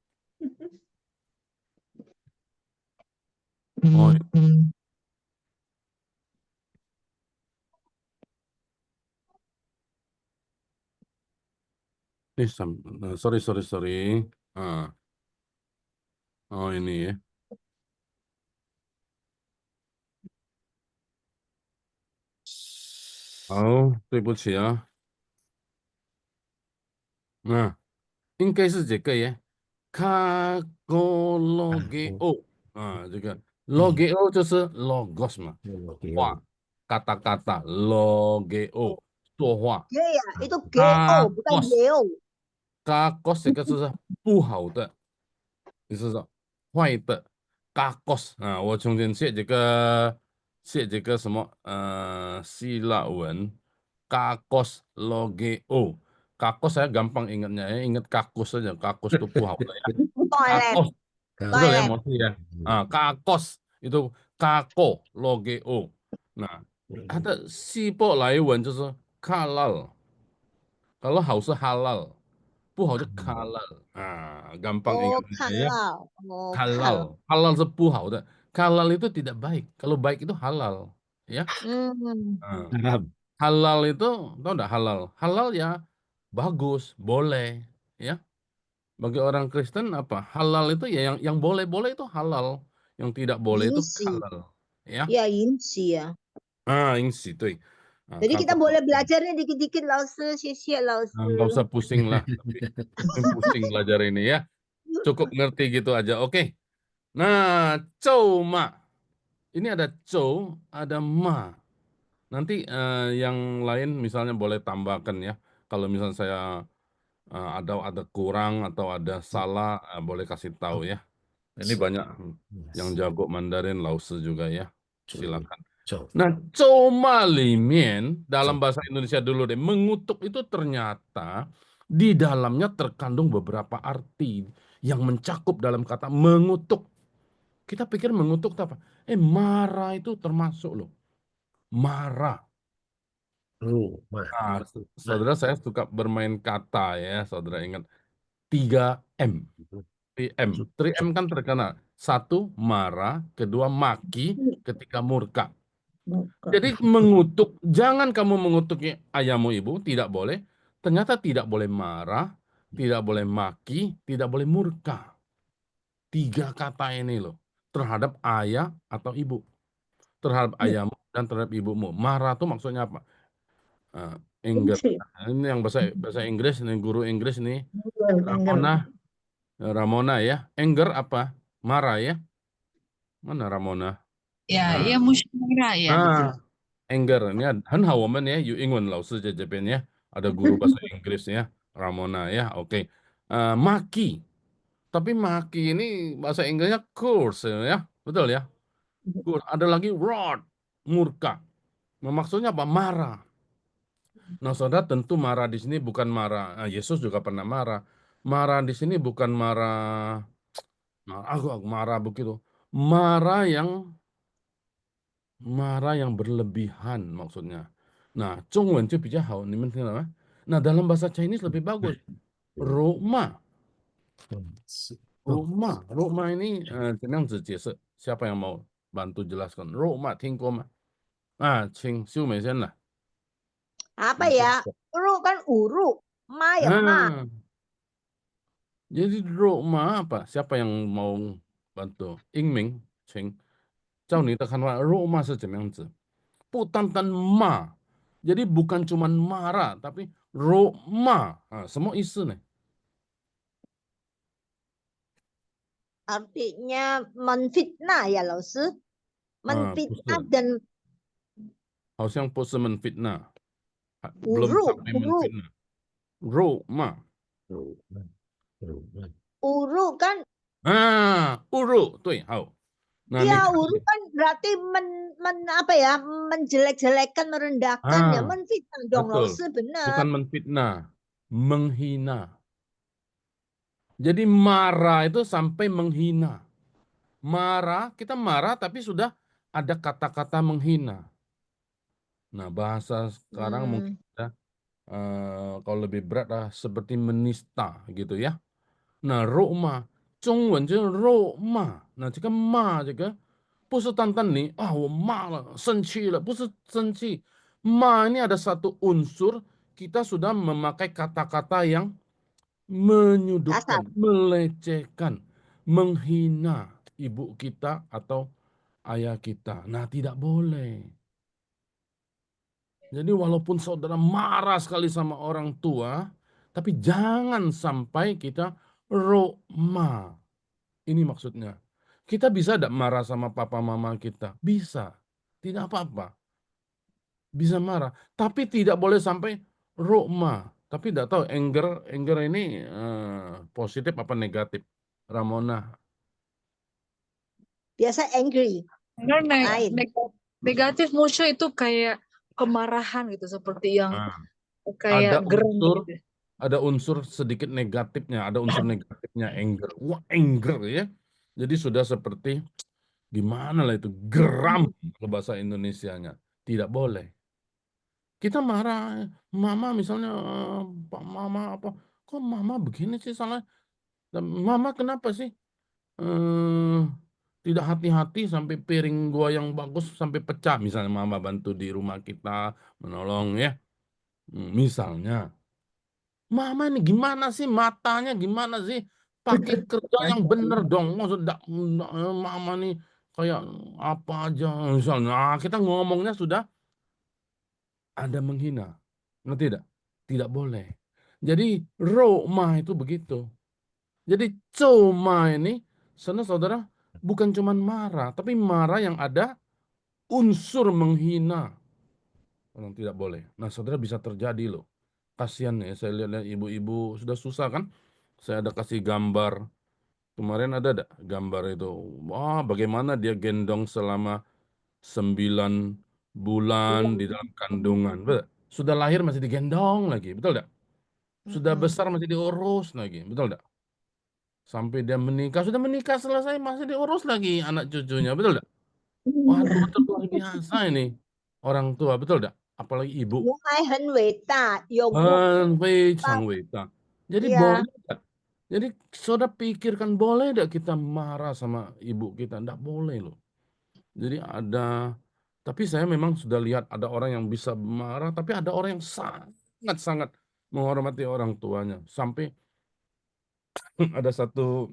Oh, ini sorry. Oh, ini ya. Oh, 对不起啊。应该是这个耶。Kagologeo。这个 logeo 就是 logos 嘛，话，kata-kata logeo 说话。对呀，itu geo bukan geo。kakos 这个是不好的，就是说坏的。kakos 我从前写这个什么希腊文 kakos logeo。kakos saya gampang ingatnya ya, ingat kakus saja. Kakus itu 不好的ya. kakos betul ya, toilet Mosi ya. kakos itu kako logeo. Nah, ada sipo 来文就是 halal。kalau 好是 halal， 不好就 halal。gampang oh ingatnya ya. halal oh halal halal是不好的。halal itu tidak baik. Kalau baik itu halal, ya. Halal itu tahu enggak halal? Halal ya bagus, boleh, ya. Bagi orang Kristen apa? Halal itu ya yang boleh-boleh itu halal, yang tidak boleh itu 允许 halal, ya. 要允许啊。应许对。Nah, Jadi kita kalau boleh belajarnya dikit-dikit, Lause. Xie Lause. nggak usah pusing lah, tapi pusing belajar ini ya. Cukup ngerti gitu aja. Oke. Nah, cow ma. Ini ada cow, ada ma. Nanti yang lain misalnya boleh tambahkan ya. Kalau misalnya saya ada kurang atau ada salah, boleh kasih tahu ya. Ini banyak yang jago Mandarin, Lause juga ya. Silakan. Nah, zhou ma li mian dalam bahasa Indonesia dulu deh, mengutuk itu ternyata di dalamnya terkandung beberapa arti yang mencakup dalam kata mengutuk. Kita pikir mengutuk itu apa? Marah itu termasuk loh. Marah. Nah, saudara, saya suka bermain kata ya, saudara ingat 3M. 3M. 3M kan terkenal. Satu, marah. Kedua, maki. Ketiga, murka. Jadi mengutuk, jangan kamu mengutuki ayahmu ibu, tidak boleh. Ternyata tidak boleh marah, tidak boleh maki, tidak boleh murka. 3 kata ini loh, terhadap ayah atau ibu. Terhadap ayahmu dan terhadap ibumu. Marah itu maksudnya apa? Anger. Ini yang bahasa Inggris, ini guru Inggris nih. Ramona ya. Anger apa? Marah ya. Mana Ramona? Ya, Nah, ya musyawarah ya, betul. anger. Ini Hanhawoman ya, Yu Ingwen Lao Shi Jepang ya. Ada guru bahasa Inggris ya, Ramona ya. Oke. Maki. Tapi maki ini bahasa Inggrisnya curse ya. Betul ya? Curse. Ada lagi rod, murka. Nah, maksudnya apa? Marah. Nah, saudara tentu marah di sini bukan marah. Yesus juga pernah marah. Marah di sini bukan marah. Aku marah begitu. Marah yang berlebihan maksudnya. Nah, 中文就比较好，你们听到吗？Nah, dalam bahasa Chinese lebih bagus. Roma. Roma ini 怎么样子解释? Siapa yang mau bantu jelaskan? Roma, 听过吗?请秀美先来。 Apa ya? Uru kan uru. Ma ya ma. Jadi Roma apa? Siapa yang mau bantu? Ingming, Ching. 照你的看法，Roma 是怎么样子？不单单骂，jadi bukan cuma marah, tapi Roma. Semua isu nih. Artinya menfitnah ya, Lause. Menfitnah dan 好像不是menfitnah. Belum uru. sampai menfitnah. Roma. Uru kan. Uru. 对，好。 Nah, Ya, uru kan berarti apa ya? Menjelek-jelekan, merendahkan ya, menfitnah dong, betul. Lause, benar. Bukan menfitnah, menghina. Jadi marah itu sampai menghina. Marah, kita marah tapi sudah ada kata-kata menghina. Nah, bahasa sekarang mungkin kalau lebih berat lah seperti menista gitu ya. Nah, Roma, 中文就是肉骂。那这个骂这个不是单单你我骂了，生气了，不是生气。骂ini ada satu unsur kita sudah memakai kata-kata yang menyudutkan, melecehkan, menghina ibu kita atau ayah kita. Nah, tidak boleh. Jadi walaupun saudara marah sekali sama orang tua, tapi jangan sampai kita roma. Ini maksudnya. Kita bisa tidak marah sama papa mama kita? Bisa. Tidak apa-apa. Bisa marah. Tapi tidak boleh sampai roma. Tapi tidak tahu anger ini positif apa negatif. Ramona. Biasa angry. Negatif musuh itu kayak kemarahan gitu, seperti yang kayak geram gitu. Ada unsur sedikit negatifnya, ada unsur negatifnya anger. Wah, anger ya. Jadi sudah seperti gimana lah itu, geram bahasa Indonesianya. Tidak boleh. Kita marah, mama misalnya, Pak Mama apa, kok mama begini sih salah? Mama kenapa sih tidak hati-hati sampai piring gua yang bagus sampai pecah, misalnya mama bantu di rumah kita menolong ya, misalnya. Mama ini gimana sih matanya, gimana sih pakai kerja yang bener dong, maksud mama nih kayak apa aja misalnya. Nah, kita ngomongnya sudah ada menghina. Ngerti tidak? Tidak boleh. Jadi roma itu begitu. Jadi coma ini, saudara, bukan cuman marah, tapi marah yang ada unsur menghina. Orang tidak boleh. Nah, saudara bisa terjadi loh. Kasihan ya, saya lihat ibu-ibu sudah susah kan. Saya ada kasih gambar. Kemarin ada gambar itu. Wah, bagaimana dia gendong selama 9 bulan di dalam kandungan. Betul? Sudah lahir masih digendong lagi. Betul tidak? Sudah besar masih diurus lagi. Betul tidak? Sampai dia menikah. Sudah menikah selesai masih diurus lagi anak cucunya. Betul tidak? Waduh, betul luar biasa ini. Orang tua. Betul tidak? Apalagi ibu. 母爱很伟大，永不 非常伟大. Jadi ya. boleh nggak? Jadi saudara pikirkan boleh nggak kita marah sama ibu kita? Nggak boleh loh. Jadi tapi saya memang sudah lihat ada orang yang bisa marah, tapi ada orang yang sangat-sangat menghormati orang tuanya. Sampai ada satu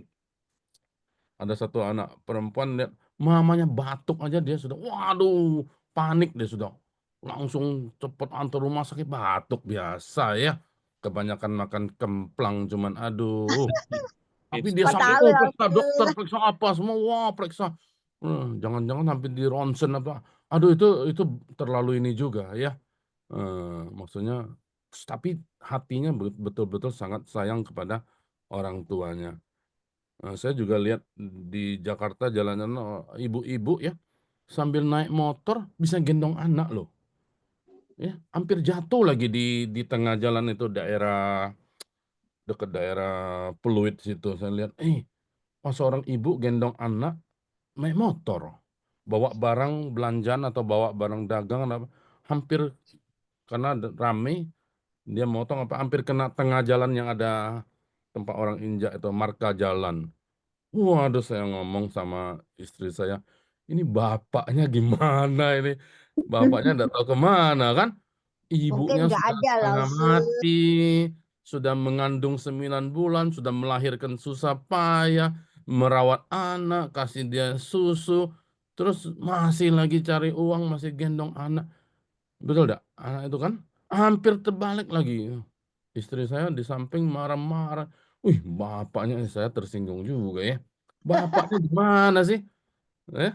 anak perempuan lihat mamanya batuk aja dia sudah, waduh, panik dia sudah. Langsung cepet antar rumah sakit, batuk biasa ya. Kebanyakan makan kemplang cuman aduh. Tapi dia sampai, Padahal periksa dokter, periksa apa semua, wah periksa. Jangan-jangan sampai di ronsen apa. Aduh itu terlalu ini juga ya. Maksudnya, tapi hatinya betul-betul sangat sayang kepada orang tuanya. Saya juga lihat di Jakarta jalanan ibu-ibu ya, sambil naik motor bisa gendong anak loh. Ya, hampir jatuh lagi di tengah jalan itu dekat daerah Pluit situ. Saya lihat, seorang ibu gendong anak naik motor, bawa barang belanjaan atau bawa barang dagang, hampir karena rame, dia motong hampir kena tengah jalan yang ada tempat orang injak itu marka jalan. Waduh, saya ngomong sama istri saya, ini bapaknya gimana ini? Bapaknya enggak tahu kemana kan? mungkin Ibunya nggak sudah ada setengah langsung. mati, sudah mengandung 9 bulan, sudah melahirkan susah payah, merawat anak, kasih dia susu, terus masih lagi cari uang, masih gendong anak. Betul enggak? Anak itu kan hampir terbalik lagi. Istri saya di samping marah-marah. Wih, bapaknya saya tersinggung juga ya. Bapaknya di mana sih? Eh,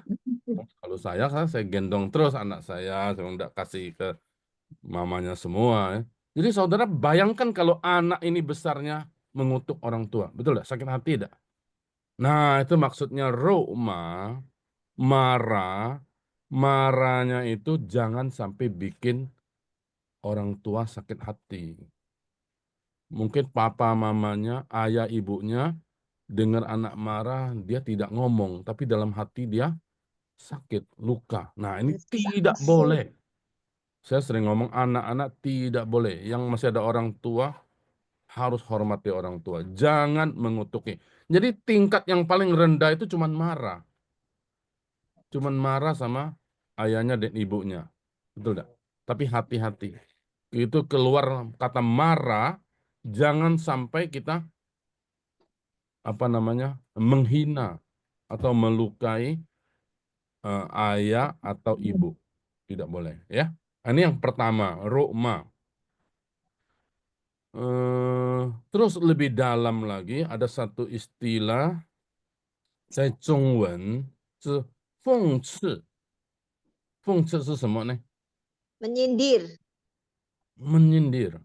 Kalau saya gendong terus anak saya enggak kasih ke mamanya semua ya. Jadi saudara bayangkan kalau anak ini besarnya mengutuk orang tua. Betul enggak? Sakit hati enggak? Nah, itu maksudnya Roma, marah. Marahnya itu jangan sampai bikin orang tua sakit hati. Mungkin papa mamanya, ayah ibunya dengar anak marah, dia tidak ngomong, tapi dalam hati dia sakit, luka. Nah, ini tidak boleh. Saya sering ngomong anak-anak tidak boleh. Yang masih ada orang tua harus hormati orang tua. Jangan mengutuki. Jadi tingkat yang paling rendah itu cuman marah. Cuman marah sama ayahnya dan ibunya. Betul enggak? Tapi hati-hati. Itu keluar kata marah, jangan sampai kita menghina atau melukai ayah atau ibu. Tidak boleh ya. Ini yang pertama, rukma. Terus lebih dalam lagi ada satu istilah 在中文是讽刺。讽刺是什么呢？ menyindir. Menyindir.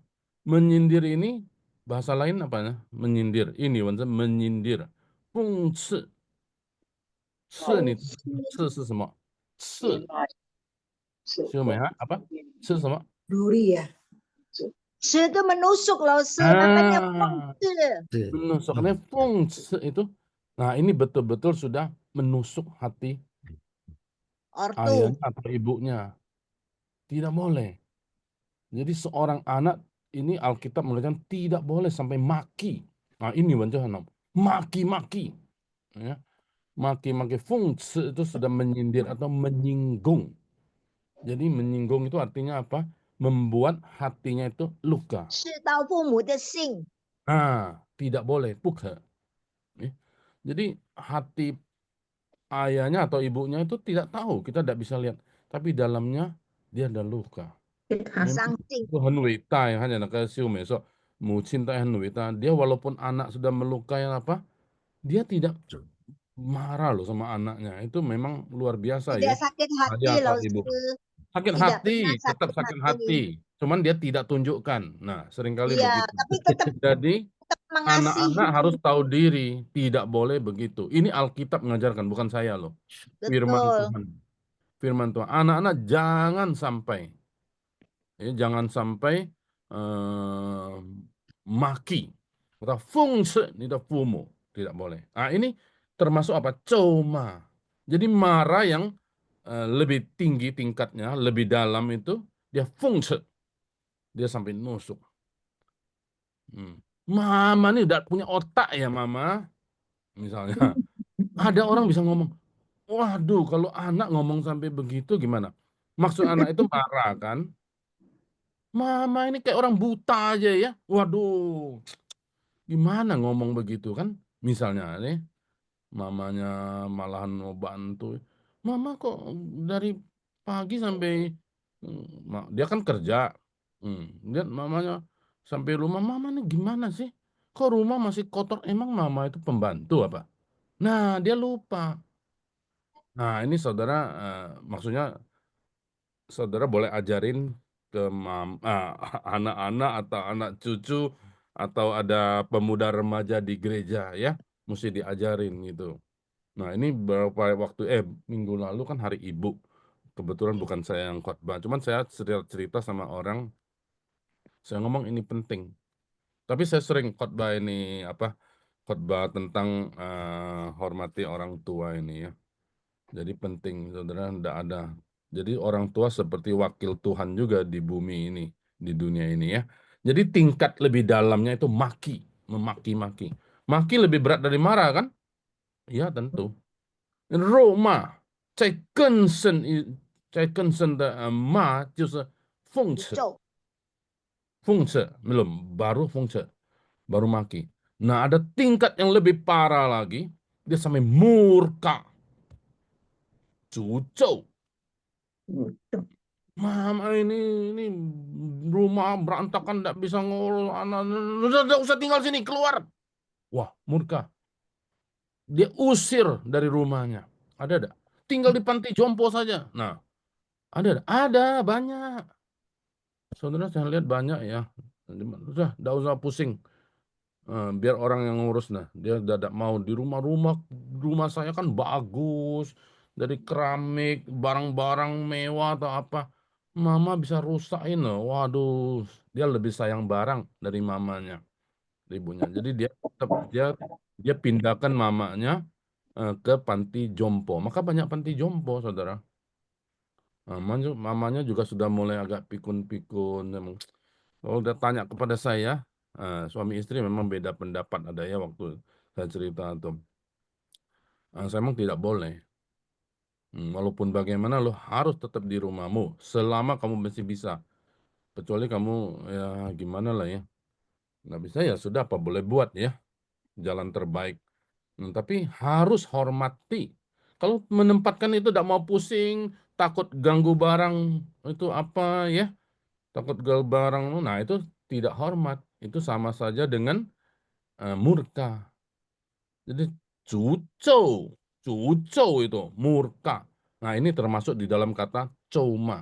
Menyindir ini bahasa lain apa ya? Menyindir. Ini menyindir. 讽刺。刺你刺是什么？刺 apa? 刺什么？ itu menusuk loh, makanya Menusuk. Karena 讽刺 itu. Nah, ini betul-betul sudah menusuk hati ortu. ayahnya atau ibunya. Tidak boleh. Jadi seorang anak ini Alkitab mengatakan tidak boleh sampai maki. Nah, ini maki-maki. Ya. Maki-maki fungsi itu sudah menyindir atau menyinggung. Jadi menyinggung itu artinya apa? Membuat hatinya itu luka. 刺到父母的心。 Nah, tidak boleh. Bukan. Jadi hati ayahnya atau ibunya itu tidak tahu. Kita tidak bisa lihat. Tapi dalamnya dia ada luka. memang 伤心， itu 很伟大ya, hanya kayak Xiaomi so, 母亲带很伟大. Dia walaupun anak sudah melukai apa, dia tidak marah loh sama anaknya. Itu memang luar biasa tidak ya. sakit hati Ayah atau loh, ibu. Sakit tidak hati, pernah tetap sakit sakit hati. hati. Cuman dia tidak tunjukkan. Nah, seringkali Iya, begitu. tapi tetap Jadi mengasihi. anak-anak harus tahu diri, tidak boleh begitu. Ini Alkitab mengajarkan, bukan saya loh. Firman Betul. Tuhan. Firman Tuhan. Anak-anak jangan sampai, jangan sampai maki atau fungsi tidak fumo, tidak boleh. Nah, ini termasuk apa? Coma. Jadi marah yang lebih tinggi tingkatnya, lebih dalam itu dia fungsi, dia sampai nusuk. Mama ini udah punya otak ya mama, misalnya. Ada orang bisa ngomong, waduh kalau anak ngomong sampai begitu gimana? Maksud anak itu marah kan? Mama ini kayak orang buta aja ya. Waduh, gimana ngomong begitu kan? Misalnya nih, mamanya malahan mau bantu. Mama kok dari pagi sampai dia kan kerja. Lihat mamanya sampai rumah, mama nih gimana sih? Kok rumah masih kotor? Emang mama itu pembantu apa? Nah, dia lupa. Nah, ini saudara, maksudnya saudara boleh ajarin ke anak-anak atau anak cucu atau ada pemuda remaja di gereja ya, mesti diajarin gitu. Nah, ini beberapa waktu minggu lalu kan hari Ibu. Kebetulan bukan saya yang khotbah, cuman saya cerita sama orang, saya ngomong ini penting. Tapi saya sering khotbah ini apa? Khotbah tentang hormati orang tua ini ya. Jadi penting, saudara, tidak ada. Jadi orang tua seperti wakil Tuhan juga di bumi ini, di dunia ini ya. Jadi tingkat lebih dalamnya itu maki, memaki-maki. Maki lebih berat dari marah kan? Ya tentu. Roma, 在更深一，在更深的骂就是讽刺，咒讽刺 belum, baru 讽刺, baru maki. Nah ada tingkat yang lebih parah lagi, dia sampai murka, 诅咒. Mama ini rumah berantakan, tidak bisa ngurus anak, tidak usah tinggal sini, keluar. Wah, murka. Dia usir dari rumahnya. Ada. Tinggal di panti jompo saja. Nah, ada banyak. Saudara saya lihat banyak ya. Udah, tidak usah pusing. Biar orang yang ngurus. Nah, dia tidak mau di rumah saya kan bagus. Dari keramik, barang-barang mewah atau apa. Mama bisa rusakin loh. Waduh, dia lebih sayang barang dari mamanya, ibunya. Jadi dia tetap dia pindahkan mamanya ke panti jompo. Maka banyak panti jompo, saudara. Mamanya juga sudah mulai agak pikun-pikun. Kalau udah tanya kepada saya, suami istri memang beda pendapat. Ada ya waktu saya cerita tuh. Saya memang tidak boleh. Walaupun bagaimana lo harus tetap di rumahmu selama kamu masih bisa. Kecuali kamu ya gimana lah ya. Nggak bisa ya sudah apa boleh buat ya. Jalan terbaik. Tapi harus hormati. Kalau menempatkan itu tidak mau pusing, takut ganggu barang itu apa ya. Takut ganggu barang. Nah itu tidak hormat. Itu sama saja dengan murka. Jadi cucou. Cucou itu murka. Nah ini termasuk di dalam kata coma.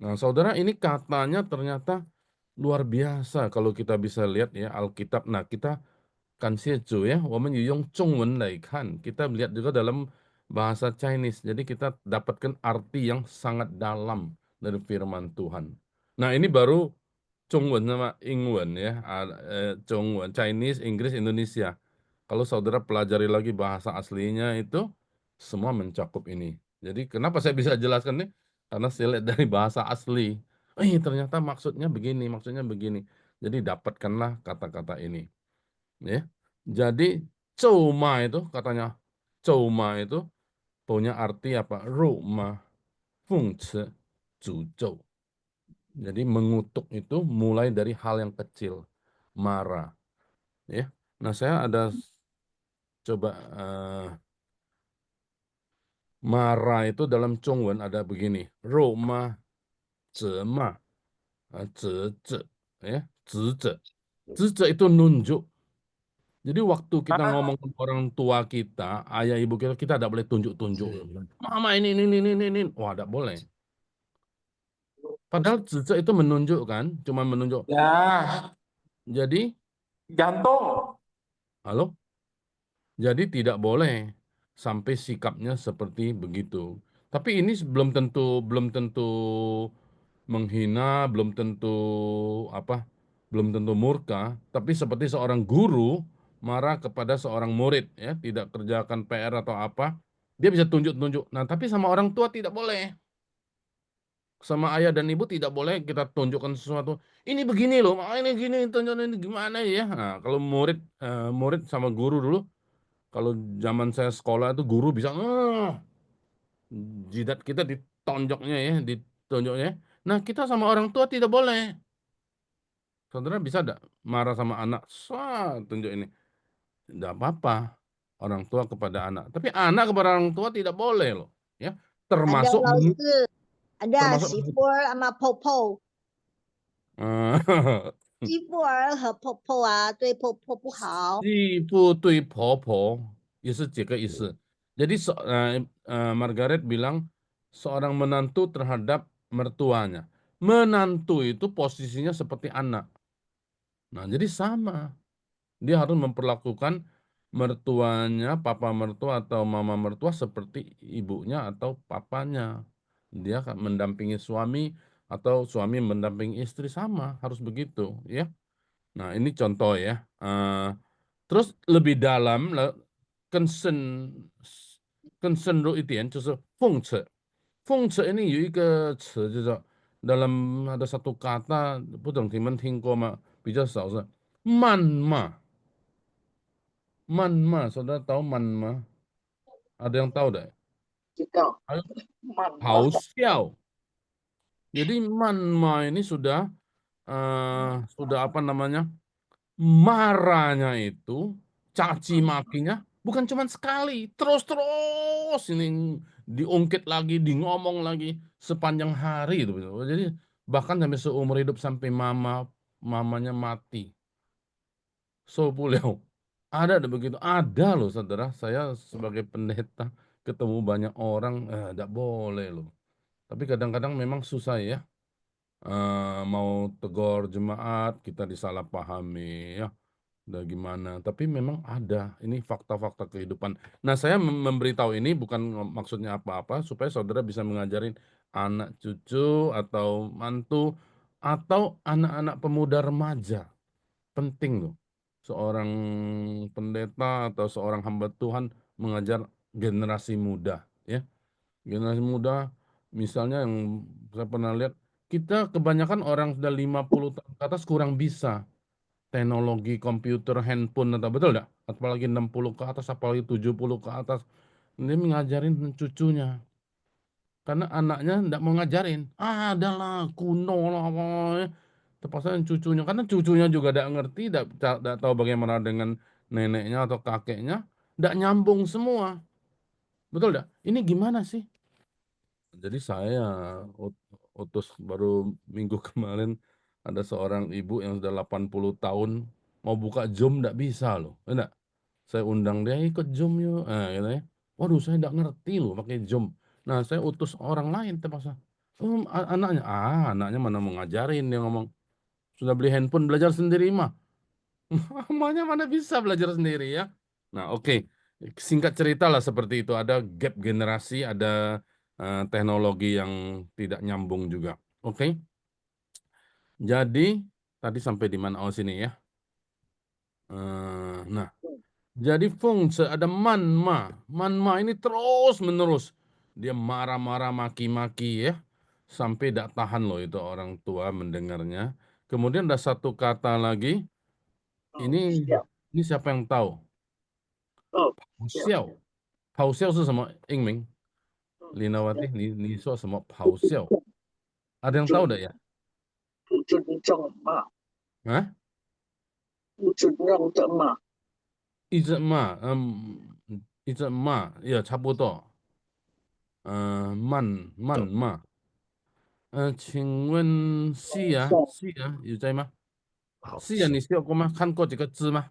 Nah saudara ini katanya ternyata luar biasa kalau kita bisa lihat ya Alkitab. Nah kita kan siecu ya, 我们也用中文来看. Kita melihat juga dalam bahasa Chinese. Jadi kita dapatkan arti yang sangat dalam dari firman Tuhan. Nah ini baru Zhongwen sama Ingwen ya, Zhongwen, Chinese, Inggris, Indonesia. Kalau saudara pelajari lagi bahasa aslinya itu semua mencakup ini. Jadi kenapa saya bisa jelaskan nih? Karena saya lihat dari bahasa asli. Ternyata maksudnya begini, maksudnya begini. Jadi dapatkanlah kata-kata ini. Ya. Jadi Couma itu katanya Couma itu punya arti apa? Rumah, fungsi, zuzhou. Jadi mengutuk itu mulai dari hal yang kecil, marah. Ya. Nah saya ada coba marah itu dalam Zhongwen ada begini. Roma 责骂责ya, 指责.指责itu nunjuk. Jadi waktu kita ngomong ke orang tua kita, ayah ibu kita, kita tidak boleh tunjuk-tunjuk. Mama ini. Wah, tidak boleh. Padahal 指责 itu menunjukkan, cuma menunjuk. Ya, Jadi, jantung. halo? Jadi tidak boleh sampai sikapnya seperti begitu. Tapi ini belum tentu menghina, belum tentu murka. Tapi seperti seorang guru marah kepada seorang murid, ya, tidak kerjakan PR atau apa, dia bisa tunjuk-tunjuk. Nah, tapi sama orang tua tidak boleh. Sama ayah dan ibu tidak boleh kita tunjukkan sesuatu. Ini begini loh, ini gini, tunjukin ini gimana ya. Nah, kalau murid sama guru dulu, kalau zaman saya sekolah itu guru bisa jidat kita ditonjoknya ya, ditonjoknya. Nah, kita sama orang tua tidak boleh. Saudara bisa enggak marah sama anak? Tunjuk ini. Enggak apa-apa. Orang tua kepada anak. Tapi anak kepada orang tua tidak boleh loh. Ya, Ada termasuk Laosư, ada termasuk 媳妇儿 sama 婆婆。 eh, 媳妇儿和婆婆啊，对婆婆不好。 媳妇对婆婆也是这个意思. Jadi Margaret bilang seorang menantu terhadap mertuanya. Menantu itu posisinya seperti anak. Nah, jadi sama. Dia harus memperlakukan mertuanya, papa mertua atau mama mertua seperti ibunya atau papanya. Dia akan mendampingi suami atau suami mendampingi istri, sama, harus begitu, ya. Nah, ini contoh ya. Terus lebih dalam, 更深入一点就是奉承。奉承 ini 有一个词叫做 dalam ada satu kata, 不懂你们听过吗？比较少是谩骂。谩骂，saudara tahu 谩骂？ada yang tahu tidak? 知道， Ayo, 慢慢 咆哮. Jadi 谩骂 ini sudah apa namanya? Marahnya itu, caci makinya bukan cuma sekali, terus ini diungkit lagi, ngomong lagi sepanjang hari itu. Jadi bahkan sampai seumur hidup, sampai mamanya mati. So beliau ada begitu, ada loh saudara. Saya sebagai pendeta ketemu banyak orang, tidak boleh loh. Tapi kadang-kadang memang susah ya. Mau tegur jemaat kita disalahpahami ya. Udah gimana, tapi memang ada, ini fakta-fakta kehidupan. Nah, saya memberitahu ini bukan maksudnya apa-apa, supaya saudara bisa mengajarin anak cucu atau mantu atau anak-anak pemuda remaja. Penting loh seorang pendeta atau seorang hamba Tuhan mengajar generasi muda, ya. Generasi muda, misalnya yang saya pernah lihat, kita kebanyakan orang sudah 50 tahun ke atas kurang bisa teknologi komputer, handphone, atau betul enggak? Apalagi 60 ke atas, apalagi 70 ke atas. Ini mengajarin cucunya. Karena anaknya enggak mau ngajarin. Adalah kuno lah. Terpaksa cucunya. Karena cucunya juga enggak ngerti, enggak tahu bagaimana dengan neneknya atau kakeknya. Enggak nyambung semua. Betul enggak? Ini gimana sih? Jadi saya utus baru minggu kemarin, ada seorang ibu yang sudah 80 tahun mau buka Zoom enggak bisa loh. Enggak. Saya undang dia ikut Zoom yuk. Katanya, waduh saya enggak ngerti loh pakai Zoom. Nah, saya utus orang lain terpaksa. Anaknya mana mau ngajarin, dia ngomong. Sudah beli handphone, belajar sendiri mah. Mamanya mana bisa belajar sendiri ya. Nah, oke. Singkat cerita lah seperti itu. Ada gap generasi, ada teknologi yang tidak nyambung juga. Oke. Jadi, tadi sampai di mana? Oh, sini ya. Nah, jadi fungsi ada manma. Manma ini terus menerus. Dia marah-marah, maki-maki ya. Sampai tidak tahan loh itu orang tua mendengarnya. Kemudian ada satu kata lagi. Ini siapa yang tahu? 咆哮，咆哮是什么英名？Linawati，你说什么咆哮？Ada yang tahu enggak ya? 不尊重嘛， Hah? 不尊重的嘛， 一直骂，一直骂，也差不多。谩骂。请问是啊，有在吗？好是啊，你学过吗？看过这个字吗？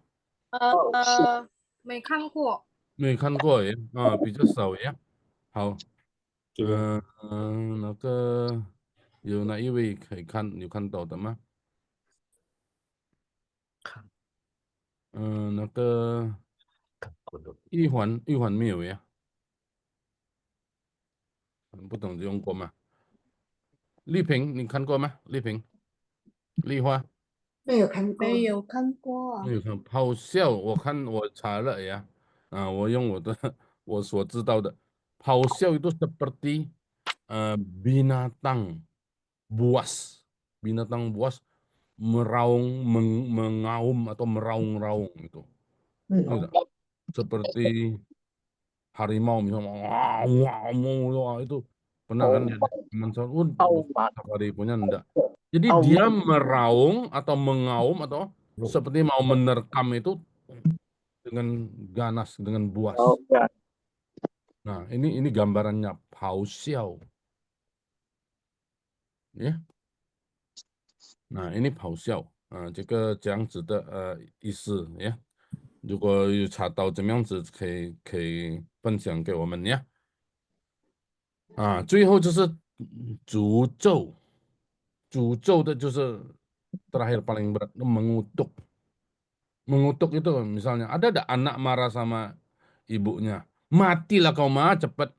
没看过。没有看过耶，比较少耶。好，这个那个有哪一位可以有看到的吗？看那个看过的，玉环没有呀，不懂用过吗？丽萍，你看过吗？丽花没有看过。没有看过啊。没有看，咆哮，我查了呀，我用我所知道的，咆哮itu seperti binatang buas, binatang buas meraung, mengaum atau meraung-raung itu. Itu tak? Seperti harimau misalnya, wah, wah, wah, itu pernah kan jadi teman saya, safari punya enggak. Jadi dia meraung atau mengaum atau seperti mau menerkam itu dengan ganas, dengan buas. Nah, ini gambarannya Pao Xiao. Ya. Nah, ini Pao Xiao. 这个这样子的意思呀。如果有查到怎么样子，可以分享给我们呀。最后就是诅咒，诅咒的就是terakhir paling berat, mengutuk. Mengutuk itu misalnya ada anak marah sama ibunya, matilah kau mah cepet.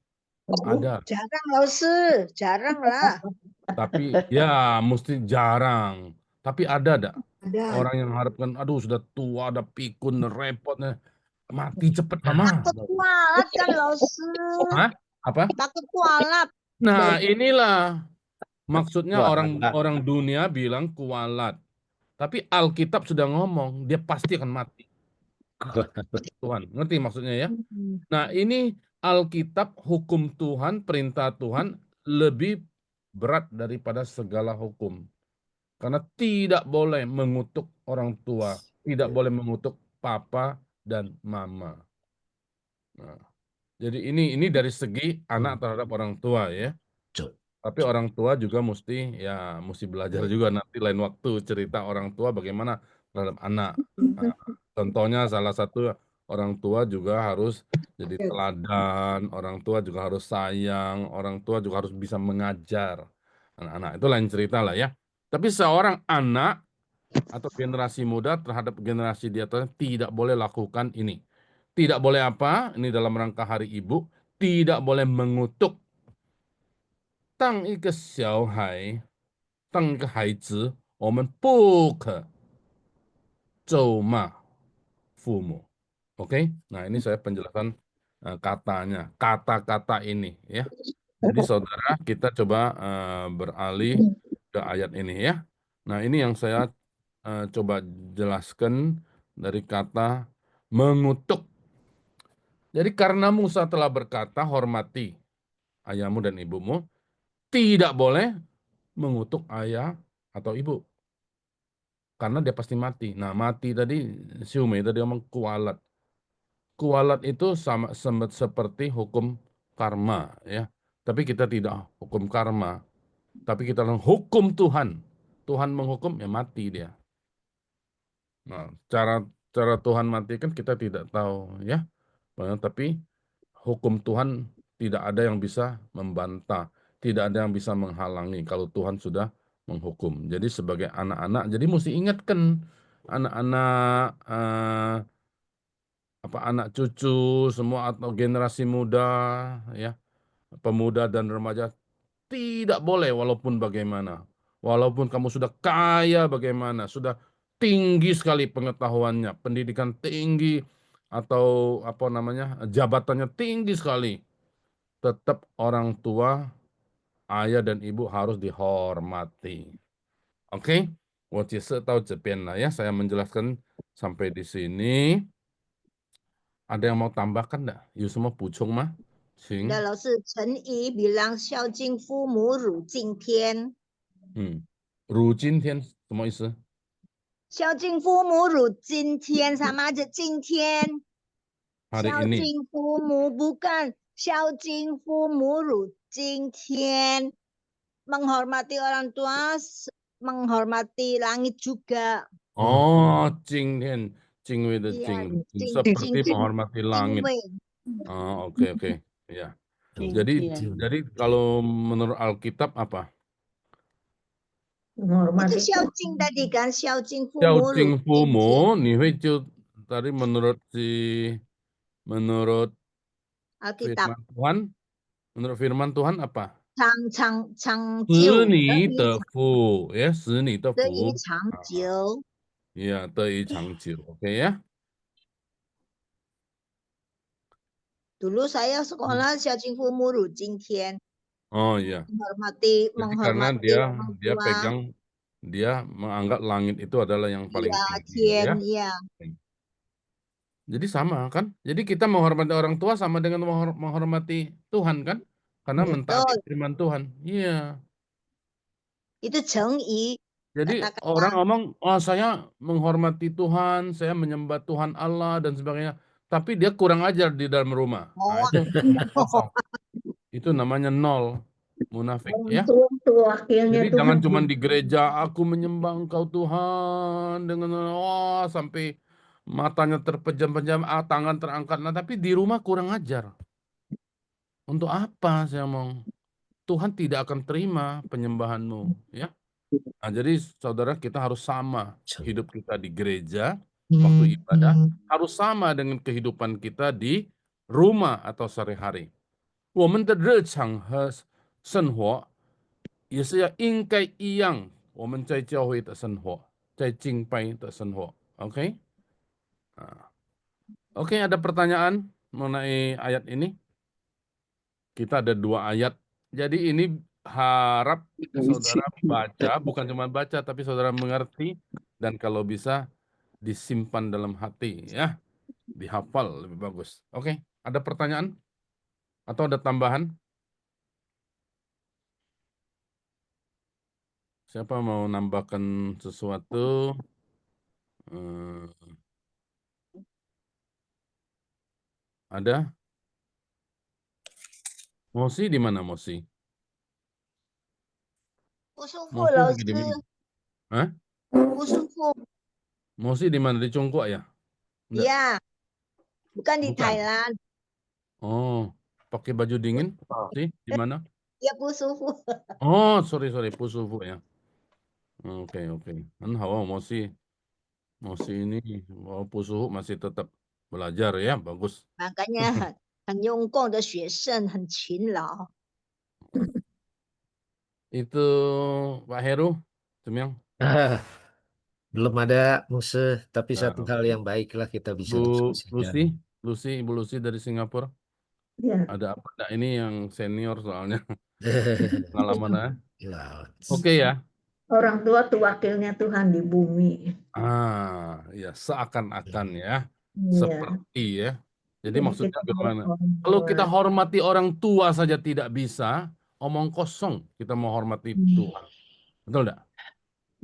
Ada. Jarang 老师 jarang lah. Tapi ya mesti jarang. Tapi ada Ada. orang yang harapkan, aduh sudah tua, ada pikun, repotnya, mati cepet lah mah. Takut kualat kan 老师 Hah? Apa? takut kualat. Nah inilah maksudnya Kualat. orang dunia bilang kualat. Tapi Alkitab sudah ngomong, dia pasti akan mati. Tuhan, ngerti maksudnya ya? Nah ini Alkitab, hukum Tuhan, perintah Tuhan lebih berat daripada segala hukum. Karena tidak boleh mengutuk orang tua, tidak boleh mengutuk papa dan mama. Nah, jadi ini dari segi anak terhadap orang tua ya. Tapi orang tua juga mesti belajar juga nanti lain waktu cerita orang tua bagaimana terhadap anak. Nah, contohnya salah satu orang tua juga harus jadi teladan, orang tua juga harus sayang, orang tua juga harus bisa mengajar anak-anak. Itu lain cerita lah ya. Tapi seorang anak atau generasi muda terhadap generasi di atasnya tidak boleh lakukan ini. Tidak boleh apa? Ini dalam rangka Hari Ibu, tidak boleh mengutuk. 当一个小孩，当一个孩子，我们不可咒骂父母. Oke, nah ini saya penjelasan katanya, kata-kata ini ya. Jadi saudara, kita coba beralih ke ayat ini ya. Nah ini yang saya coba jelaskan dari kata mengutuk. Jadi karena Musa telah berkata, hormati ayahmu dan ibumu, tidak boleh mengutuk ayah atau ibu. Karena dia pasti mati. Nah mati tadi, si Umi tadi ngomong kualat. Kualat itu sama seperti hukum karma ya. Tapi kita tidak hukum karma. Tapi kita hukum Tuhan. Tuhan menghukum ya mati dia. Nah, cara Tuhan mati kan kita tidak tahu ya. Tapi hukum Tuhan tidak ada yang bisa membantah, tidak ada yang bisa menghalangi kalau Tuhan sudah menghukum. Jadi sebagai anak-anak, jadi mesti ingatkan anak-anak anak cucu semua atau generasi muda ya, pemuda dan remaja tidak boleh walaupun bagaimana. Walaupun kamu sudah kaya bagaimana, sudah tinggi sekali pengetahuannya, pendidikan tinggi atau apa namanya, jabatannya tinggi sekali. Tetap orang tua, ayah dan ibu harus dihormati. Oke? 我解释到这边了ya, saya menjelaskan sampai di sini. Ada yang mau tambahkan enggak? 有什么补充吗？请。那老师陈怡 bilang 孝敬父母如敬天。如今天什么意思？孝敬父母如今天 sama aja 今天。 Hari 孝 ini. 敬父母 bukan 孝敬父母如今天。menghormati orang tua, menghormati langit juga. Oh, Cinghen, Cingwei de Iya, Cing, cing seperti cing menghormati langit. cingwei. Oh, oke. Ya. Cingtian. Jadi kalau menurut Alkitab apa? Itu Menghormati Xiao Tuhan. Jing tadi kan, Xiao Jing Fu Xiao Mu Lu Jing Fu Jing Jing. Mo, Ni Hui Jiu, tadi menurut Alkitab. firman Tuhan apa? 长 Si 久 ni 得以 de fu, ya, si ni de 得以 fu. 长久。 Ya, de yi chang jiu. Oke ya. Dulu saya sekolah Xiao Jing Fu Mu Lu Jing Tian. Oh iya. Menghormati Jadi karena orang tua. dia menganggap langit itu adalah yang paling Iya, tinggi ya. Tian, iya. Jadi sama kan? Jadi kita menghormati orang tua sama dengan menghormati Tuhan kan? Karena mentaati Betul. firman Tuhan. Iya. Itu Chengyi. Jadi Kata-kata orang ngomong, oh saya menghormati Tuhan, saya menyembah Tuhan Allah dan sebagainya. Tapi dia kurang ajar di dalam rumah. Nah, oh, itu kosong. Itu namanya nol. Munafik ya. Orang tua itu wakilnya Jadi Tuhan. jangan cuma di gereja, aku menyembah Engkau Tuhan dengan sampai matanya terpejam-pejam, tangan terangkat. Nah, tapi di rumah kurang ajar. Untuk apa saya ngomong? Tuhan tidak akan terima penyembahanmu, ya. Nah, jadi saudara kita harus sama hidup kita di gereja waktu ibadah harus sama dengan kehidupan kita di rumah atau sehari-hari. 我们的日常和生活也是要应该一样，我们在教会的生活，在敬拜的生活。OK? Oke, ada pertanyaan mengenai ayat ini? Kita ada 2 ayat. Jadi ini harap saudara baca, bukan cuma baca, tapi saudara mengerti. Dan kalau bisa disimpan dalam hati ya. Dihafal lebih bagus. Oke, ada pertanyaan? Atau ada tambahan? Siapa mau nambahkan sesuatu? Ada? Mosi di mana Mosi? 不舒服， Mosi 老 lagi 师 di mana? Hah? 不舒服。 Mosi di mana? Di Congkok ya? Enggak. Iya, bukan di Bukan. Thailand. Oh, pakai baju dingin? Sih, di mana? Ya 不舒服。 Oh, sorry, Pusufu ya. Oke. Kan hawa Mosi ini Pusufu masih tetap belajar ya, bagus. Makanya 很用功的学生，很勤劳。 Itu Pak Heru, Cemyang. Belum ada musuh, tapi satu Nah, hal yang baiklah kita bisa Bu diskusikan. Ibu Lucy dari Singapura. Ya. Ada apa? Nah, ini yang senior soalnya. Pengalaman Ya. Oke ya. Orang tua itu wakilnya Tuhan di bumi. Ya seakan-akan ya. Iya. Seperti ya. Jadi maksudnya kita gimana? harus Kalau orang kita tua. hormati orang tua saja tidak bisa, omong kosong kita mau hormati Tuhan. Betul enggak?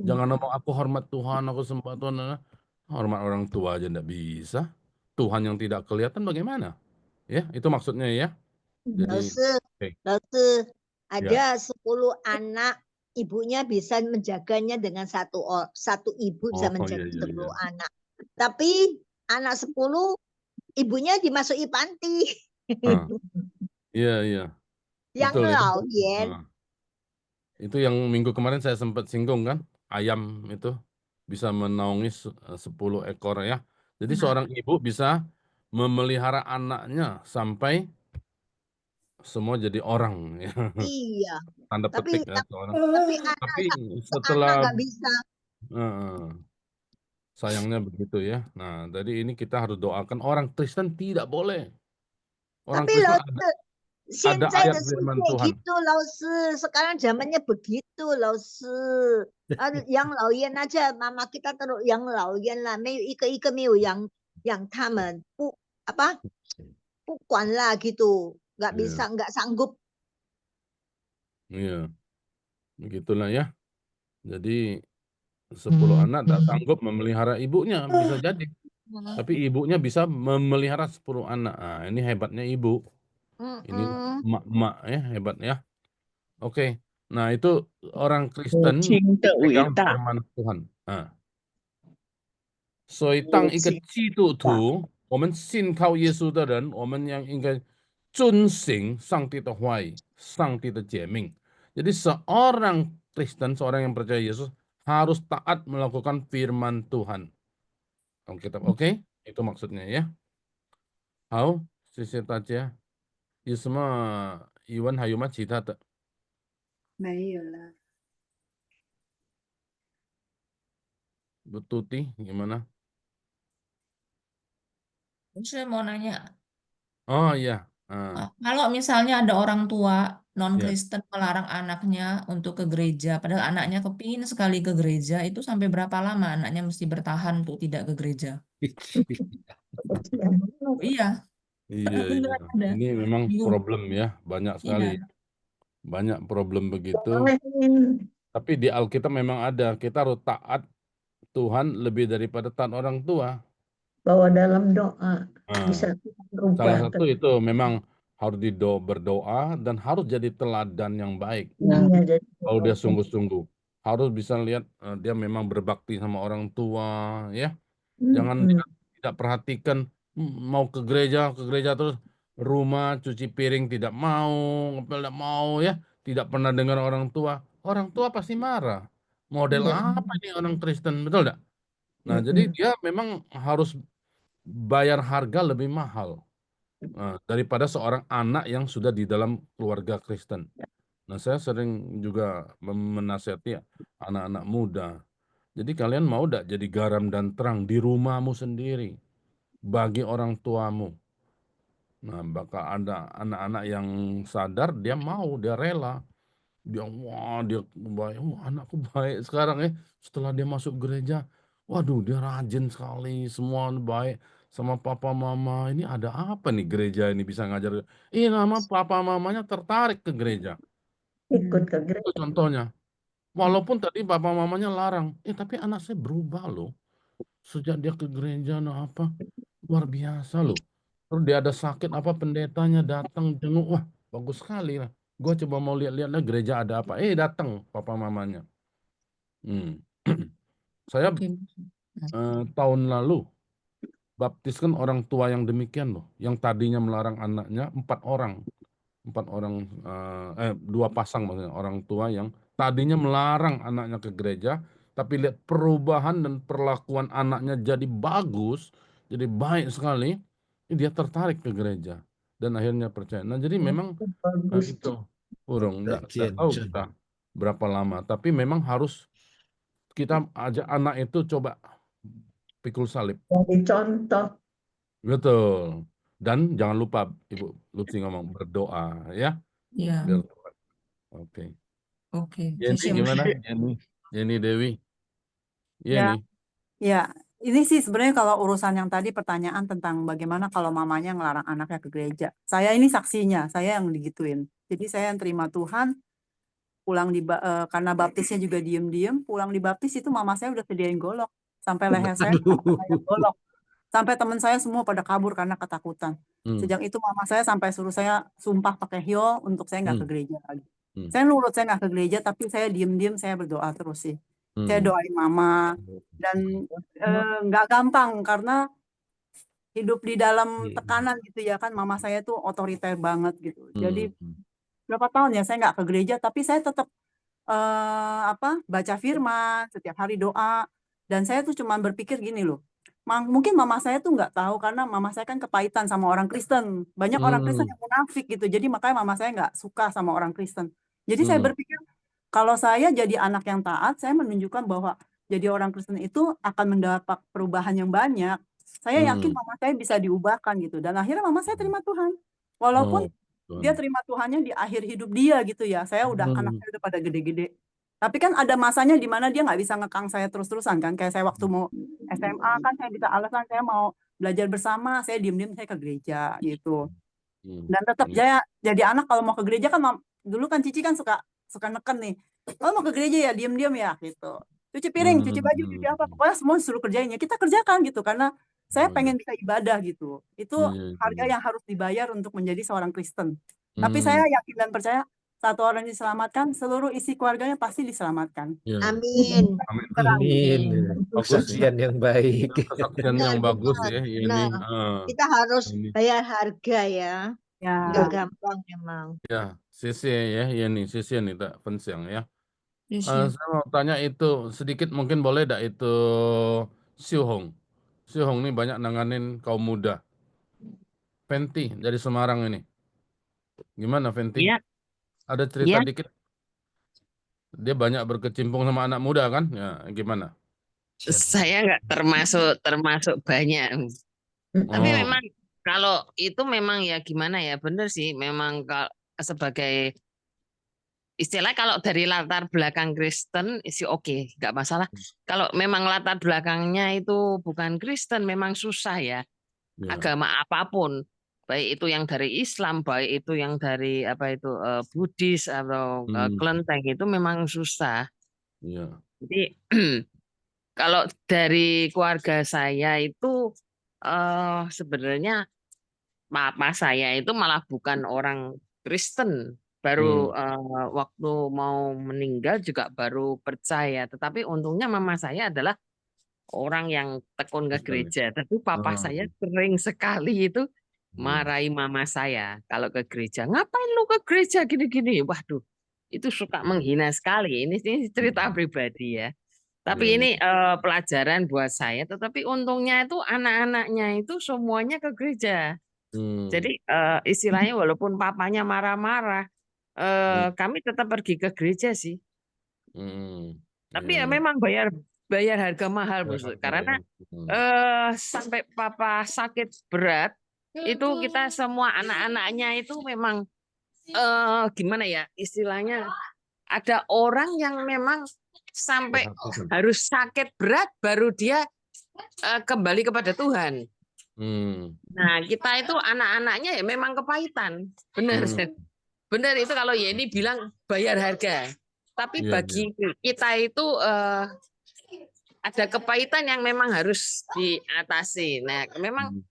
Jangan ngomong aku hormat Tuhan, aku sembah Tuhan. Hormat orang tua aja enggak bisa. Tuhan yang tidak kelihatan bagaimana? Ya, itu maksudnya ya. Jadi, oke. 老师 ada 10 anak, ibunya bisa menjaganya dengan satu ibu bisa Oh, menjaga iya. 10 anak. Tapi anak 10 ibunya dimasuki panti. Iya. Yang Betul ya. Laoyan. Itu yang minggu kemarin saya sempat singgung kan, ayam itu bisa menaungi 10 ekor ya. Jadi seorang ibu bisa memelihara anaknya sampai semua jadi orang ya. Iya. Tanda Tapi petik ya seorang. tapi Tapi anak setelah nggak bisa. sayangnya begitu ya. Nah, jadi ini kita harus doakan orang Kristen tidak boleh. Orang Tapi Kristen ada ayat firman Tuhan. gitu, 老师. Sekarang zamannya begitu, 老师. Yang Laoyan aja, mama kita terus yang Laoyan lah, 没有一个没有养他们，不管lah gitu, nggak bisa, nggak sanggup. Iya, begitulah ya. Jadi 10 anak tak sanggup memelihara ibunya, bisa jadi. Tapi ibunya bisa memelihara 10 anak. Nah, ini hebatnya ibu. Ini emak-emak ya, hebat ya. Oke, Nah, itu orang 我 Kristen 亲的伟 pegang 大， firman Tuhan. Nah, 所以当一个基督徒，我们信靠耶稣的人，我们应该遵行上帝的话语、上帝的诫命。Jadi seorang Kristen, seorang yang percaya Yesus harus taat melakukan firman Tuhan. Alkitab, oke? Itu maksudnya ya. 好，谢谢大家。有什么疑问还有吗？其他的？没有了。 Bu Tuti, gimana? Saya mau nanya, Oh iya, kalau misalnya ada orang tua ya. non-Kristen melarang anaknya untuk ke gereja, padahal anaknya kepingin sekali ke gereja, itu sampai berapa lama anaknya mesti bertahan untuk tidak ke gereja? Iya, Iya, iya. beneran ada. Ini memang Iya, problem ya, banyak sekali. iya. Banyak problem begitu. Bolehin Tapi di Alkitab memang ada, kita harus taat Tuhan lebih daripada taat orang tua. bahwa dalam doa Nah, bisa rubah salah satu itu memang harus berdoa dan harus jadi teladan yang baik. dunia jadi Kalau dia sungguh-sungguh, harus bisa lihat dia memang berbakti sama orang tua, ya. Jangan dia tidak perhatikan mau ke gereja terus rumah cuci piring tidak mau, ngepel tidak mau ya, tidak pernah dengar orang tua. Orang tua pasti marah. Model Iya. apa nih orang Kristen, betul tidak? Nah, jadi dia memang harus bayar harga lebih mahal daripada seorang anak yang sudah di dalam keluarga Kristen. Nah, saya sering juga menasihati anak-anak muda. Jadi kalian mau tidak jadi garam dan terang di rumahmu sendiri bagi orang tuamu. Nah, bakal ada anak-anak yang sadar, dia mau, dia rela. Dia baik, wah anakku baik sekarang ya. Setelah dia masuk gereja, waduh dia rajin sekali, semua baik sama papa mama. Ini ada apa nih gereja ini bisa ngajar? Nama papa mamanya tertarik ke gereja. Ikut ke Itu gereja. contohnya. Walaupun tadi papa mamanya larang, tapi anak saya berubah loh. Sejak dia ke gereja, nah apa? Luar biasa loh. Terus dia ada sakit apa pendetanya datang jenguk, wah bagus sekali lah. Gue coba mau lihat-lihat lah gereja ada apa. Datang papa mamanya. Saya Oke. tahun lalu baptiskan orang tua yang demikian loh. Yang tadinya melarang anaknya, 2 pasang maksudnya orang tua yang tadinya melarang anaknya ke gereja, tapi lihat perubahan dan perlakuan anaknya jadi bagus, jadi baik sekali, dia tertarik ke gereja dan akhirnya percaya. Nah, jadi memang Bagus. itu urung enggak Bagian tahu John. kita berapa lama, tapi memang harus kita ajak anak itu coba pikul salib. Jadi contoh. Betul. Dan jangan lupa Ibu Lutfi ngomong berdoa ya. Iya, Biar Tuhan. Oke. oke. Yeni Saya gimana? Yeni Dewi. Ya, Yeni. ya. Ini sih sebenarnya kalau urusan yang tadi pertanyaan tentang bagaimana kalau mamanya ngelarang anaknya ke gereja. Saya ini saksinya, saya yang digituin. Jadi saya yang terima Tuhan, pulang karena baptisnya juga diem-diem, pulang dibaptis itu mama saya udah sediain golok. Sampai leher saya kayak golok. Sampai teman saya semua pada kabur karena ketakutan. Sejak itu mama saya sampai suruh saya sumpah pakai hio untuk saya nggak ke gereja lagi. Saya nurut, saya nggak ke gereja, tapi saya diem-diem saya berdoa terus sih. Saya doain mama dan nggak gampang karena hidup di dalam tekanan gitu ya kan. Mama saya tuh otoriter banget gitu. Jadi berapa tahun ya saya nggak ke gereja, tapi saya tetap baca firman setiap hari doa. Dan saya tuh cuma berpikir gini loh. Mungkin mama saya tuh nggak tahu karena mama saya kan kepahitan sama orang Kristen. Banyak orang Kristen yang munafik gitu. Jadi makanya mama saya nggak suka sama orang Kristen. Jadi saya berpikir kalau saya jadi anak yang taat, saya menunjukkan bahwa jadi orang Kristen itu akan mendapat perubahan yang banyak. Saya yakin mama saya bisa diubahkan gitu. Dan akhirnya mama saya terima Tuhan. Walaupun dia terima Tuhannya di akhir hidup dia gitu ya. Saya anak saya udah pada gede-gede. Tapi kan ada masanya di mana dia nggak bisa ngekang saya terus-terusan kan. Kayak saya waktu mau SMA kan saya bisa alasan saya mau belajar bersama, saya diem-diem saya ke gereja gitu. Dan tetap saya jadi anak kalau mau ke gereja kan dulu kan Cici kan suka neken nih. Kalau mau ke gereja ya diem-diem ya gitu. Cuci piring, cuci baju, cuci apa. Pokoknya semua disuruh kerjain ya. Kita kerjakan gitu karena saya pengen bisa ibadah gitu. Itu harga yang harus dibayar untuk menjadi seorang Kristen. Tapi saya yakin dan percaya satu orang diselamatkan, seluruh isi keluarganya pasti diselamatkan. Ya. Amin. Amin. Amin. Bagus ya. Kesaksian yang baik. Kesaksian Benar, yang bagus benar, ya ini. benar. Kita harus Ini. bayar harga ya. Nggak Ya. gampang memang. Ya, sisi ya, ini sisi ini tak pensiang ya. Yes, Saya mau tanya itu sedikit mungkin boleh tak itu Siu Hong. Siu Hong ini banyak nanganin kaum muda. Fenty dari Semarang ini. Gimana Fenty? Ya, Ada cerita ya, dikit. Dia banyak berkecimpung sama anak muda kan? Ya, gimana? saya nggak termasuk banyak. Tapi Oh, memang kalau itu memang ya gimana ya, bener sih. Memang kalau sebagai istilah kalau dari latar belakang Kristen sih oke, nggak masalah. Kalau memang latar belakangnya itu bukan Kristen, memang susah ya. ya. Agama apapun, baik itu yang dari Islam, baik itu yang dari apa itu Buddhis atau kelenteng itu memang susah. Iya. Jadi kalau dari keluarga saya itu sebenarnya papa saya itu malah bukan orang Kristen. Baru waktu mau meninggal juga baru percaya. Tetapi untungnya mama saya adalah orang yang tekun ke Kristen. gereja. Tapi papa saya sering sekali itu marahi mama saya kalau ke gereja. Ngapain lu ke gereja gini-gini? Waduh, itu suka menghina sekali. Ini cerita pribadi ya. Tapi Iya, ini pelajaran buat saya. Tetapi untungnya itu anak-anaknya itu semuanya ke gereja. Jadi istilahnya walaupun papanya marah-marah, kami tetap pergi ke gereja sih. Tapi ya Iya. memang bayar harga mahal, Bayar Bos. harga, Karena ya. sampai papa sakit berat, itu kita semua anak-anaknya itu memang gimana ya istilahnya, ada orang yang memang sampai harus sakit berat baru dia kembali kepada Tuhan. Nah, kita itu anak-anaknya ya memang kepahitan. Benar. Benar itu kalau Yeni bilang bayar harga. Tapi Iya, bagi kita itu ada kepahitan yang memang harus diatasi. Nah, memang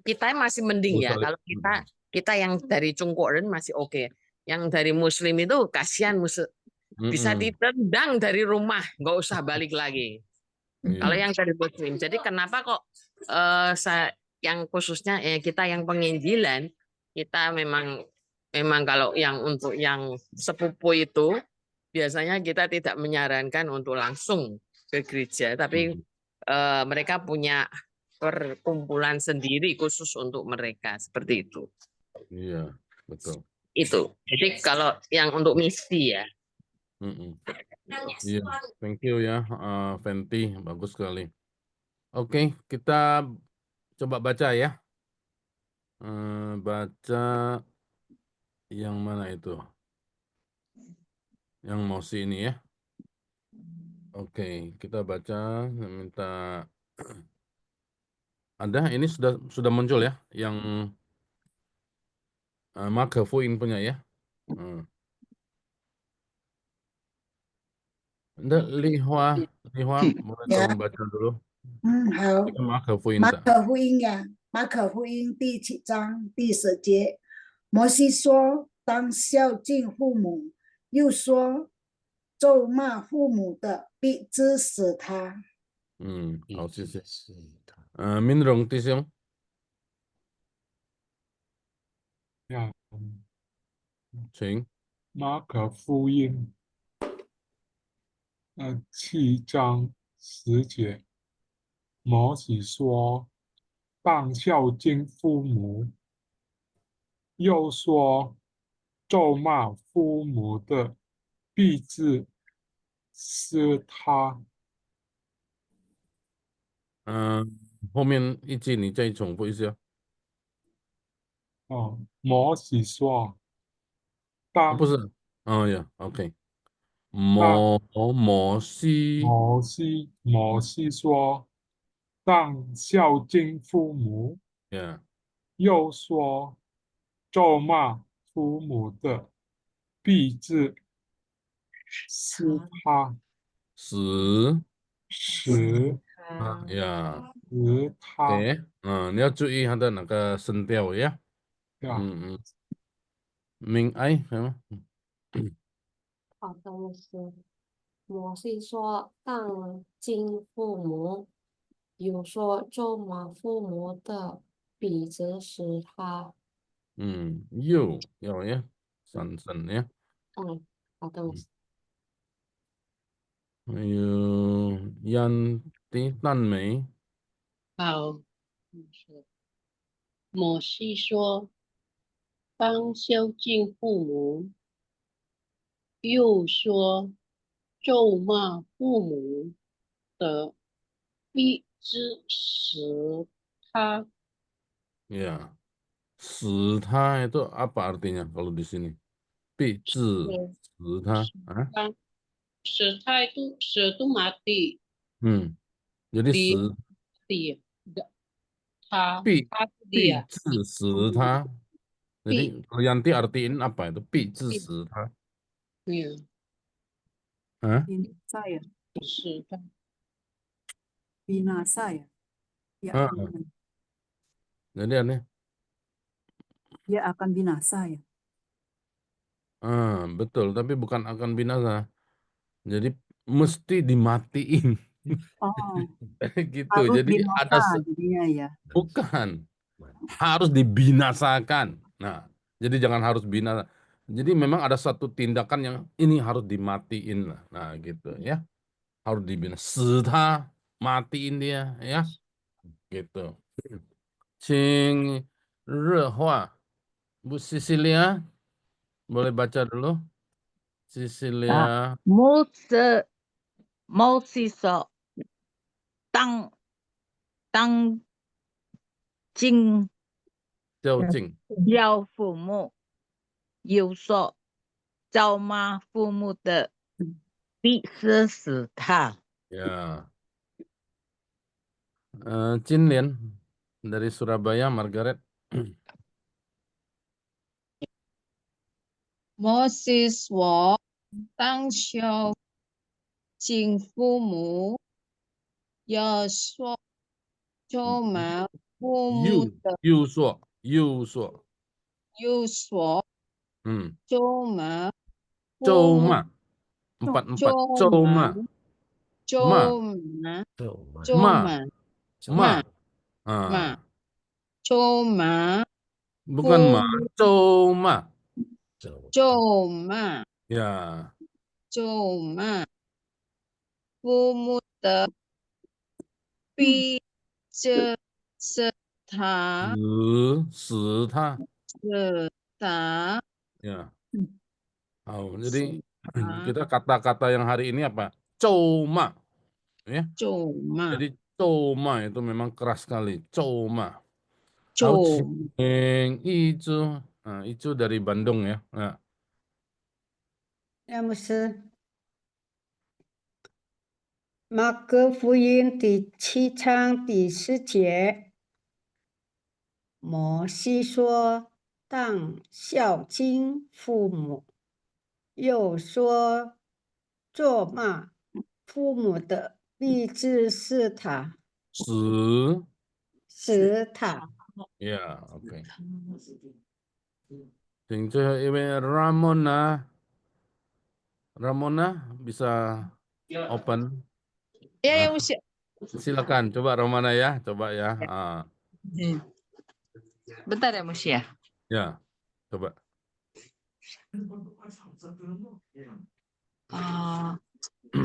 kita masih mending ya. Kalau kita yang dari Cungkoren masih oke. Yang dari Muslim itu kasihan bisa ditendang dari rumah, nggak usah balik lagi. Kalau yang dari Muslim. Jadi kenapa kok yang khususnya kita yang penginjilan, kita memang kalau yang untuk yang sepupu itu biasanya kita tidak menyarankan untuk langsung ke gereja, tapi mereka punya perkumpulan sendiri khusus untuk mereka seperti itu. Iya, betul. Itu. Jadi kalau yang untuk misi ya. Iya, thank you ya, Fenty, bagus sekali. Oke, kita coba baca ya. Baca yang mana itu? Yang Mosi ini ya. Oke, kita baca. Minta. Ada, ini sudah muncul ya, yang Mark Fuin punya ya. Enggak, Lihua boleh tolong baca dulu. 好， Mark Fuin 马 tak? 可福音呀，马可福音第7章第10节，摩西说：“当孝敬父母。”又说：“咒骂父母的，必致死他。” 好，谢谢。明荣弟兄。请。马可福音7章10节，摩西说：“当孝敬父母。”又说：“咒骂父母的，必致死他。”后面一句你再重复一下。摩西说：“当不是，呀 ，OK。摩西说，当孝敬父母。又说，咒骂父母的，必致死他。死呀。他。你要注意它的那个声调呀。明哀什么？好的，牧师。摩西说当敬父母，有说咒骂父母的，彼此使他。有ya, sansan ya. 好的，牧师。 Ayo, Yanti Tan Mei. 好，摩西说：“当孝敬父母。”又说：“咒骂父母的，必致死他。” Ya, serta itu apa artinya kalau di sini? Pizi, serta. Serta itu mati. Jadi Dia,他 dia. pizi serta. Jadi kalau Yanti artiin apa itu? Pizi serta. Iya. Hah? Binasa ya. Serta. Binasa ya. Ya, Jadi aneh. dia akan binasa ya. Betul, tapi bukan akan binasa. Jadi mesti dimatiin. Oh, Gitu. harus Jadi ada binasa jadinya ya. bukan. Harus dibinasakan. Nah, jadi jangan harus binasa. Jadi memang ada satu tindakan yang ini harus dimatiin. Nah, gitu ya. Harus dibinasakan. Serta matiin dia ya. Gitu. Qing Rehua. Bu Cecilia, boleh baca dulu. Cecilia. Moses说当敬要父母，又说咒骂父母的，必是死他。 Ya. Cinlian dari Surabaya, Margaret. 摩西说：“当孝敬父母，要说咒骂父母的，又说，又说咒骂咒骂，4-4咒骂 bukan咒骂， 咒骂 ya. 咒骂父母的，必致死他。死他。Ya. Jadi kita kata-kata yang hari ini apa? Coma. Ya. Coma. Jadi coma itu memang keras sekali. Coma. Itu, itu dari Bandung ya. Nah. 詹姆斯，马可福音第7章第10节，摩西说：“当孝敬父母。”又说：“咒骂父母的，必致死他。” 死他。 Ya, oke. Sing Ramona. Ramona bisa open. Ya, ya, silakan, coba Ramona ya, coba ya. Bentar ya, Mus ya. Ya, coba.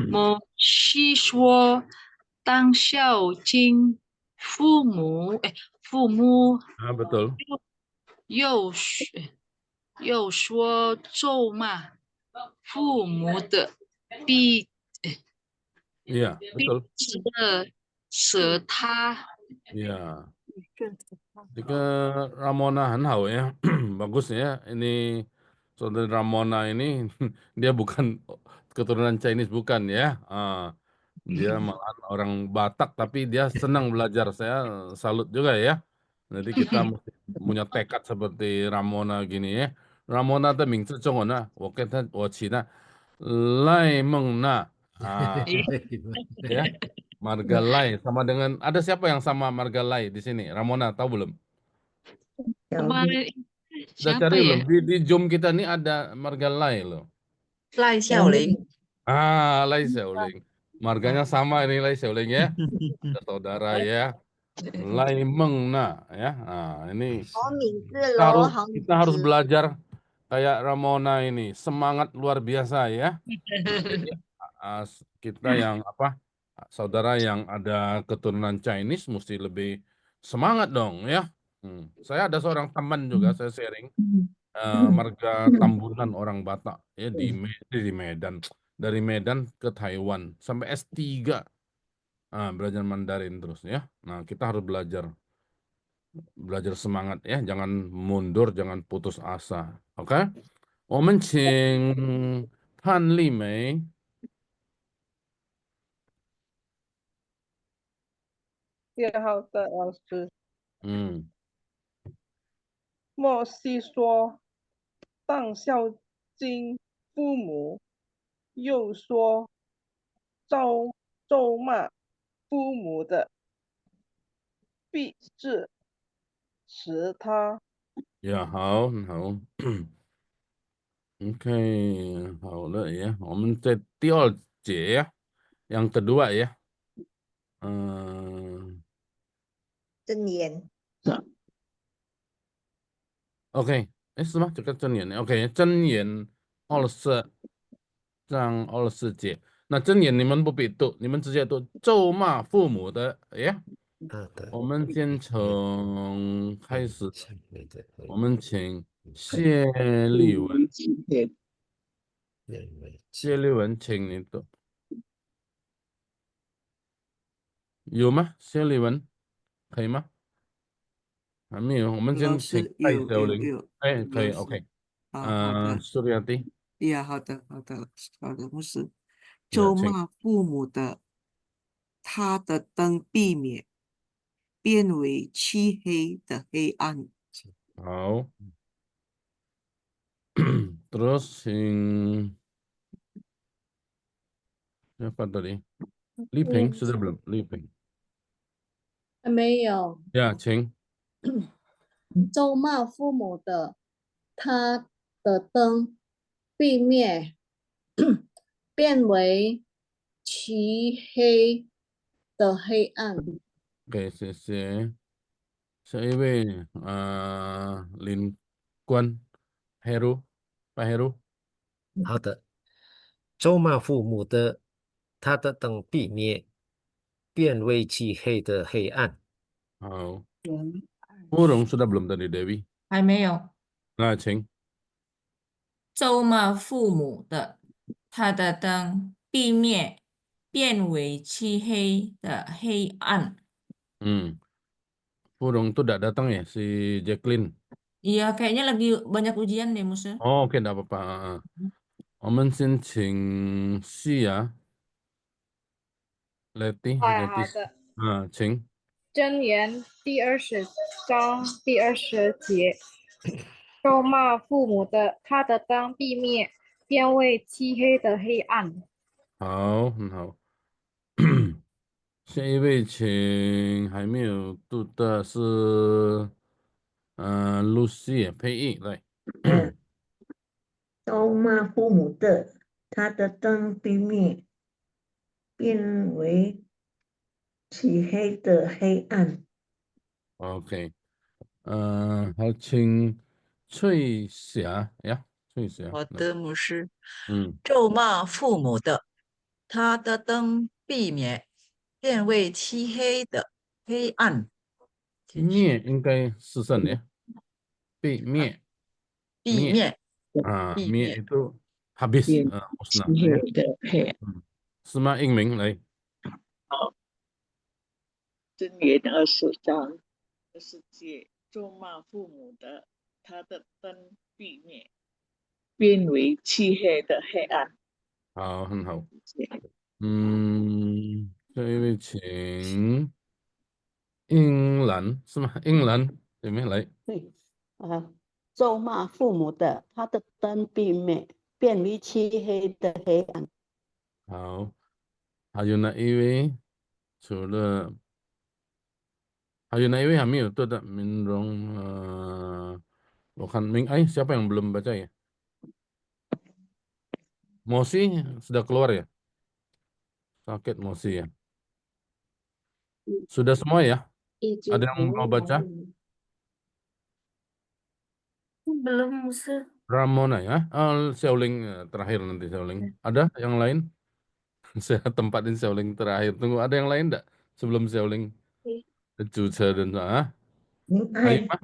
摩西说：“当孝敬父母。”父母。betul. 又说咒骂父母的，必 Iya, betul. 死他。 Iya. Jika Ramona Hanhau ya, bagus ya. Ini saudara Ramona ini dia bukan keturunan Chinese, bukan ya. Dia malah orang Batak tapi dia senang belajar. Saya salut juga ya. Jadi kita mesti punya tekad seperti Ramona gini ya. Ramona itu mingzi zhongwen wo gen ta wo qi na Lai Meng Na. Ya. Marga Lai sama dengan ada siapa yang sama Marga Lai di sini? Ramona tahu belum? Kemarin Sudah siapa cari ya? belum? Di Zoom kita nih ada Marga Lai loh. 赖孝林，Lai Xiaoling. Marganya sama ini Lai Xiaoling ya. Saudara ya. Lai Mengna ya. Nah, ini 好名字 kita 咯， harus 好名 kita harus 字。 belajar kayak Ramona ini, semangat luar biasa ya. Jadi kita yang apa? Saudara yang ada keturunan Chinese mesti lebih semangat dong ya. Saya ada seorang teman juga saya sharing marga Tambunan orang Batak ya di Medan. Dari Medan ke Taiwan sampai S3. Belajar Mandarin terus ya. Nah, kita harus belajar semangat ya, jangan mundur, jangan putus asa. Oke? 我们请潘丽梅。好的，老师。莫细说，当孝敬父母，又说咒骂父母的，必致使他。Ya, 好，好。Oke, 好了ya. 我们在第二节ya, yang kedua ya. 真言。OK， 是吗？这个真言 OK， 真言24章24节。那真言你们不必读，你们直接读咒骂父母的呀。我们先从开始，我们请谢丽文，谢丽文，请你读，有吗？谢丽文，可以吗？还没有，我们先老请师戴小玲。有，可以老师，OK。好的，苏丽亚蒂。好的，好的，牧师。请咒骂父母的，他的灯避免变为漆黑的黑暗。好。Terus siapa tadi? Liping sudah belum? Liping. 还没有。Ya, 请。咒骂父母的，他的灯必灭，变为漆黑的黑暗。Oke, 谢谢。下一位林冠 Heru, Pak Heru。好的，咒骂父母的，他的灯必灭，变为漆黑的黑暗。好。Burung sudah belum tadi Dewi? 还没有。那请。咒骂父母的，他的灯必灭，变为漆黑的黑暗。Burung tuh tidak datang ya si Jacqueline? Iya, kayaknya lagi banyak ujian deh, Musa. Oh, oke, enggak apa-apa. 我们先请西雅 Letty， 好的。请。箴言第20章第20节，咒骂父母的，他的灯必灭，变为漆黑的黑暗。好，很好。下一位请还没有读的是Lucy 佩义来。咒骂父母的，他的灯必灭，变为漆黑的黑暗。OK，好，请翠霞呀，翠霞。好的，牧师。嗯。咒骂父母的，他的灯必灭，变为漆黑的黑暗。灭应该是什么？被灭。必灭。灭itu habis, musnah ya. 司马英明来。好，箴言20章20节，咒骂父母的，他的灯必灭，变为漆黑的黑暗。好，很好。这一位请英兰是吗？英兰有没有来？对，咒骂父母的，他的灯必灭，变为漆黑的黑暗。好，还有哪一位？除了还有哪一位还没有读的？明荣，bukan Ming, siapa yang belum baca ya? Mosi sudah keluar ya? Sakit Mosi ya. Sudah semua ya? Ada yang mau baca? Belum, Ustaz. Ramona ya? Xiaoling terakhir nanti Xiaoling. Ada yang lain? Saya tempatin Xiaoling terakhir. Tunggu, ada yang lain enggak sebelum Xiaoling? Cuca dan Ayo, Pak.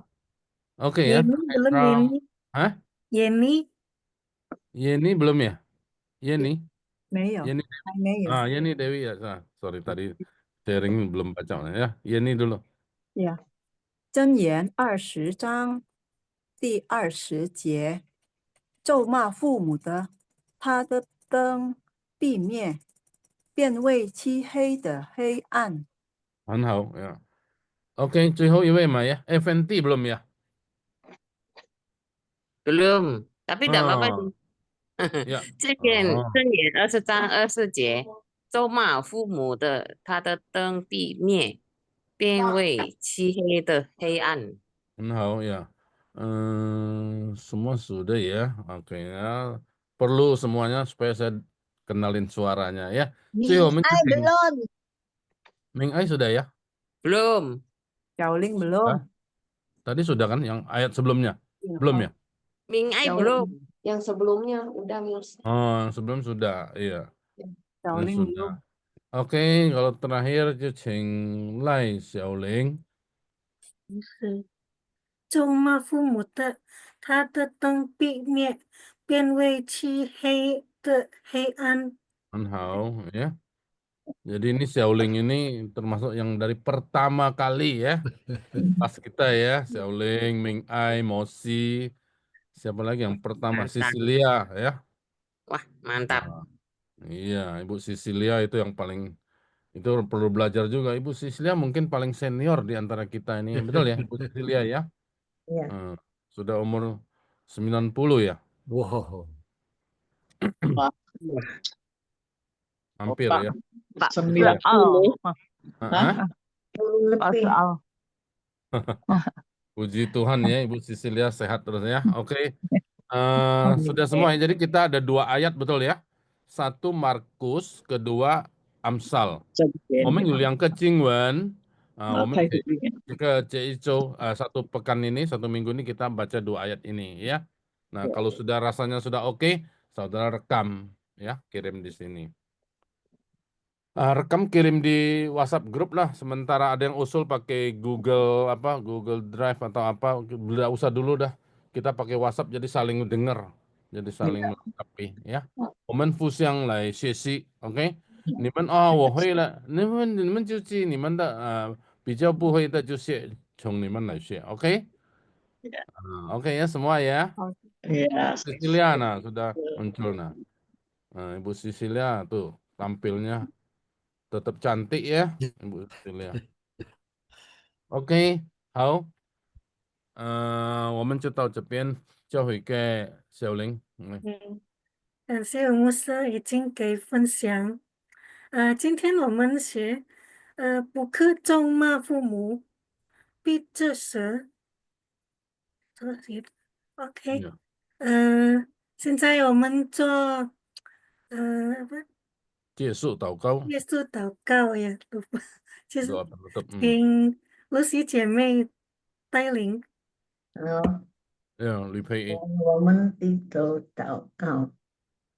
Oke ya. Yeni belum, Yeni. Hah? Yeni. Yeni belum ya? Yeni? 没有， Yeni. 还没有。 Yeni Dewi ya. Sorry tadi sharing belum baca ya. Yeni dulu. Ya. 箴言20章第20节，咒骂父母的，他的灯必灭，变为漆黑的黑暗。 很好ya. Oke, 最后一位嘛ya. FNT belum ya? Belum, tapi tidak apa-apa sih. Ya. 箴言20章24节，咒骂父母的，他的灯必灭，变为漆黑的黑暗。 很好ya. Semua sudah ya. Oke ya. Perlu semuanya supaya saya kenalin suaranya ya. Ming Ai belum. Ming Ai sudah ya? Belum. Xiaoling belum. Tadi sudah kan yang ayat sebelumnya? Belum ya? Ming Ai belum. Yang sebelumnya udah Mas. Oh, sebelum sudah. Iya. Xiaoling belum. Sudah. Oke, kalau terakhir Cheng Lai Xiaoling. 咒骂父母的，他的灯必灭，变为漆黑的黑暗。 很好ya. Jadi ini Xiaoling ini termasuk yang dari pertama kali ya. Pas kita ya, Xiaoling, Ming Ai, Mosi. Siapa lagi yang pertama? Mantap. Sisilia ya. Wah, mantap. Iya, Ibu Sisilia itu yang paling, itu perlu belajar juga. Ibu Sisilia mungkin paling senior di antara kita ini. Betul ya, Ibu Sisilia ya? Iya. Sudah umur 90 ya? Wow. Hampir ya. 90. Hah? Lebih. Puji Tuhan ya, Ibu Sisilia sehat terus ya. Oke. Sudah semua ya. Jadi kita ada 2 ayat betul ya. 1 Markus, kedua Amsal. Yang ke Jingwen, ke Ceico, 1 pekan ini, 1 minggu ini kita baca 2 ayat ini ya. Nah, kalau sudah rasanya sudah oke, saudara rekam ya, kirim di sini. Rekam kirim di WhatsApp grup lah. Sementara ada yang usul pakai Google Google Drive atau apa, tidak usah dulu dah. Kita pakai WhatsApp jadi saling dengar, jadi saling melengkapi ya. 我们互相来学习 ，OK？ 你们我会了，你们就记你们的比较不会的就从你们来学 ，OK？ Oke ya semua ya. Sisilia nah sudah muncul nah. Ibu Sisilia tuh tampilnya tetap cantik ya, Ibu Sisilia. OK， 好，我们就到这边，交回给小林。感谢吴牧师已经给分享。今天我们学，不可咒骂父母，必致死。OK，现在我们做，结束祷告。结束祷告呀，就是doa penutup. 请露西姐妹带领。吕佩仪。我们低头祷告，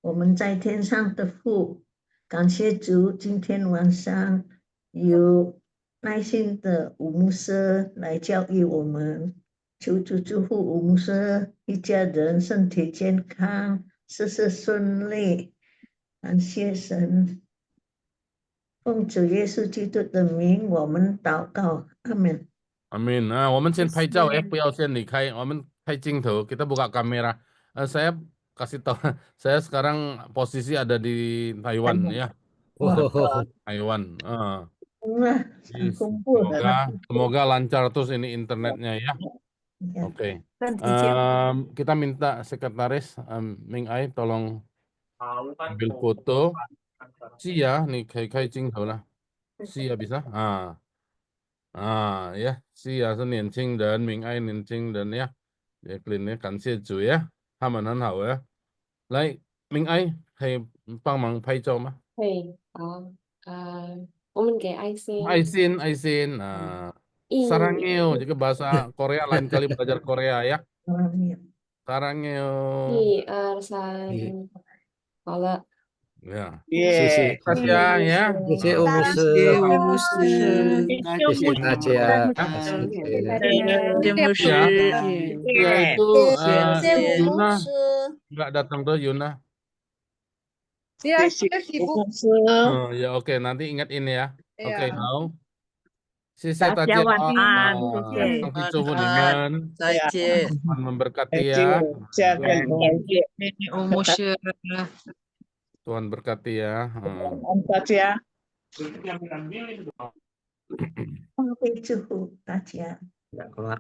我们在天上的父，感谢主，今天晚上有耐心的吴牧师来教育我们，求主祝福吴牧师一家人身体健康，事事顺利，感谢神。奉主耶稣基督的名，我们祷告，阿门。Amin. Nah, 我们先拍照不要先离开，我们开镜头，kita buka kamera. Saya kasih tahu, saya sekarang posisi ada di Taiwan ya. Taiwan. Semoga lancar terus ini internetnya ya. Oke. Kita minta sekretaris Ming Ai tolong ambil foto. Sia nih kai镜头了. Sia bisa? Ya, Sia 是年轻人，明爱年轻人呀，也给你感谢主呀，他们很好呀。来，明爱 Hay Pang Mang Pai Châu mah. 嘿，好，我们给爱心， Aisin. Nah, sarangeo juga bahasa Korea, lain kali belajar Korea ya. Sarangeo. 1、2、3，好了。 Ya. 谢谢， Kasih ya. 谢谢吴牧师，谢谢大家，谢谢。牧师， Ya itu 谢谢吴牧 Yuna 师。 nggak datang tuh Yuna. Dia sibuk. Oh, ya oke, nanti ingat ini ya. Oke, Iya. now. 谢谢 大 大 家 家 晚安，谢谢。 Sang Picuwuningan. 再见， Tuhan memberkati ya. 下次吴牧师， Tuhan berkati ya. 大家。放飞祝福大家。 Nggak kelar.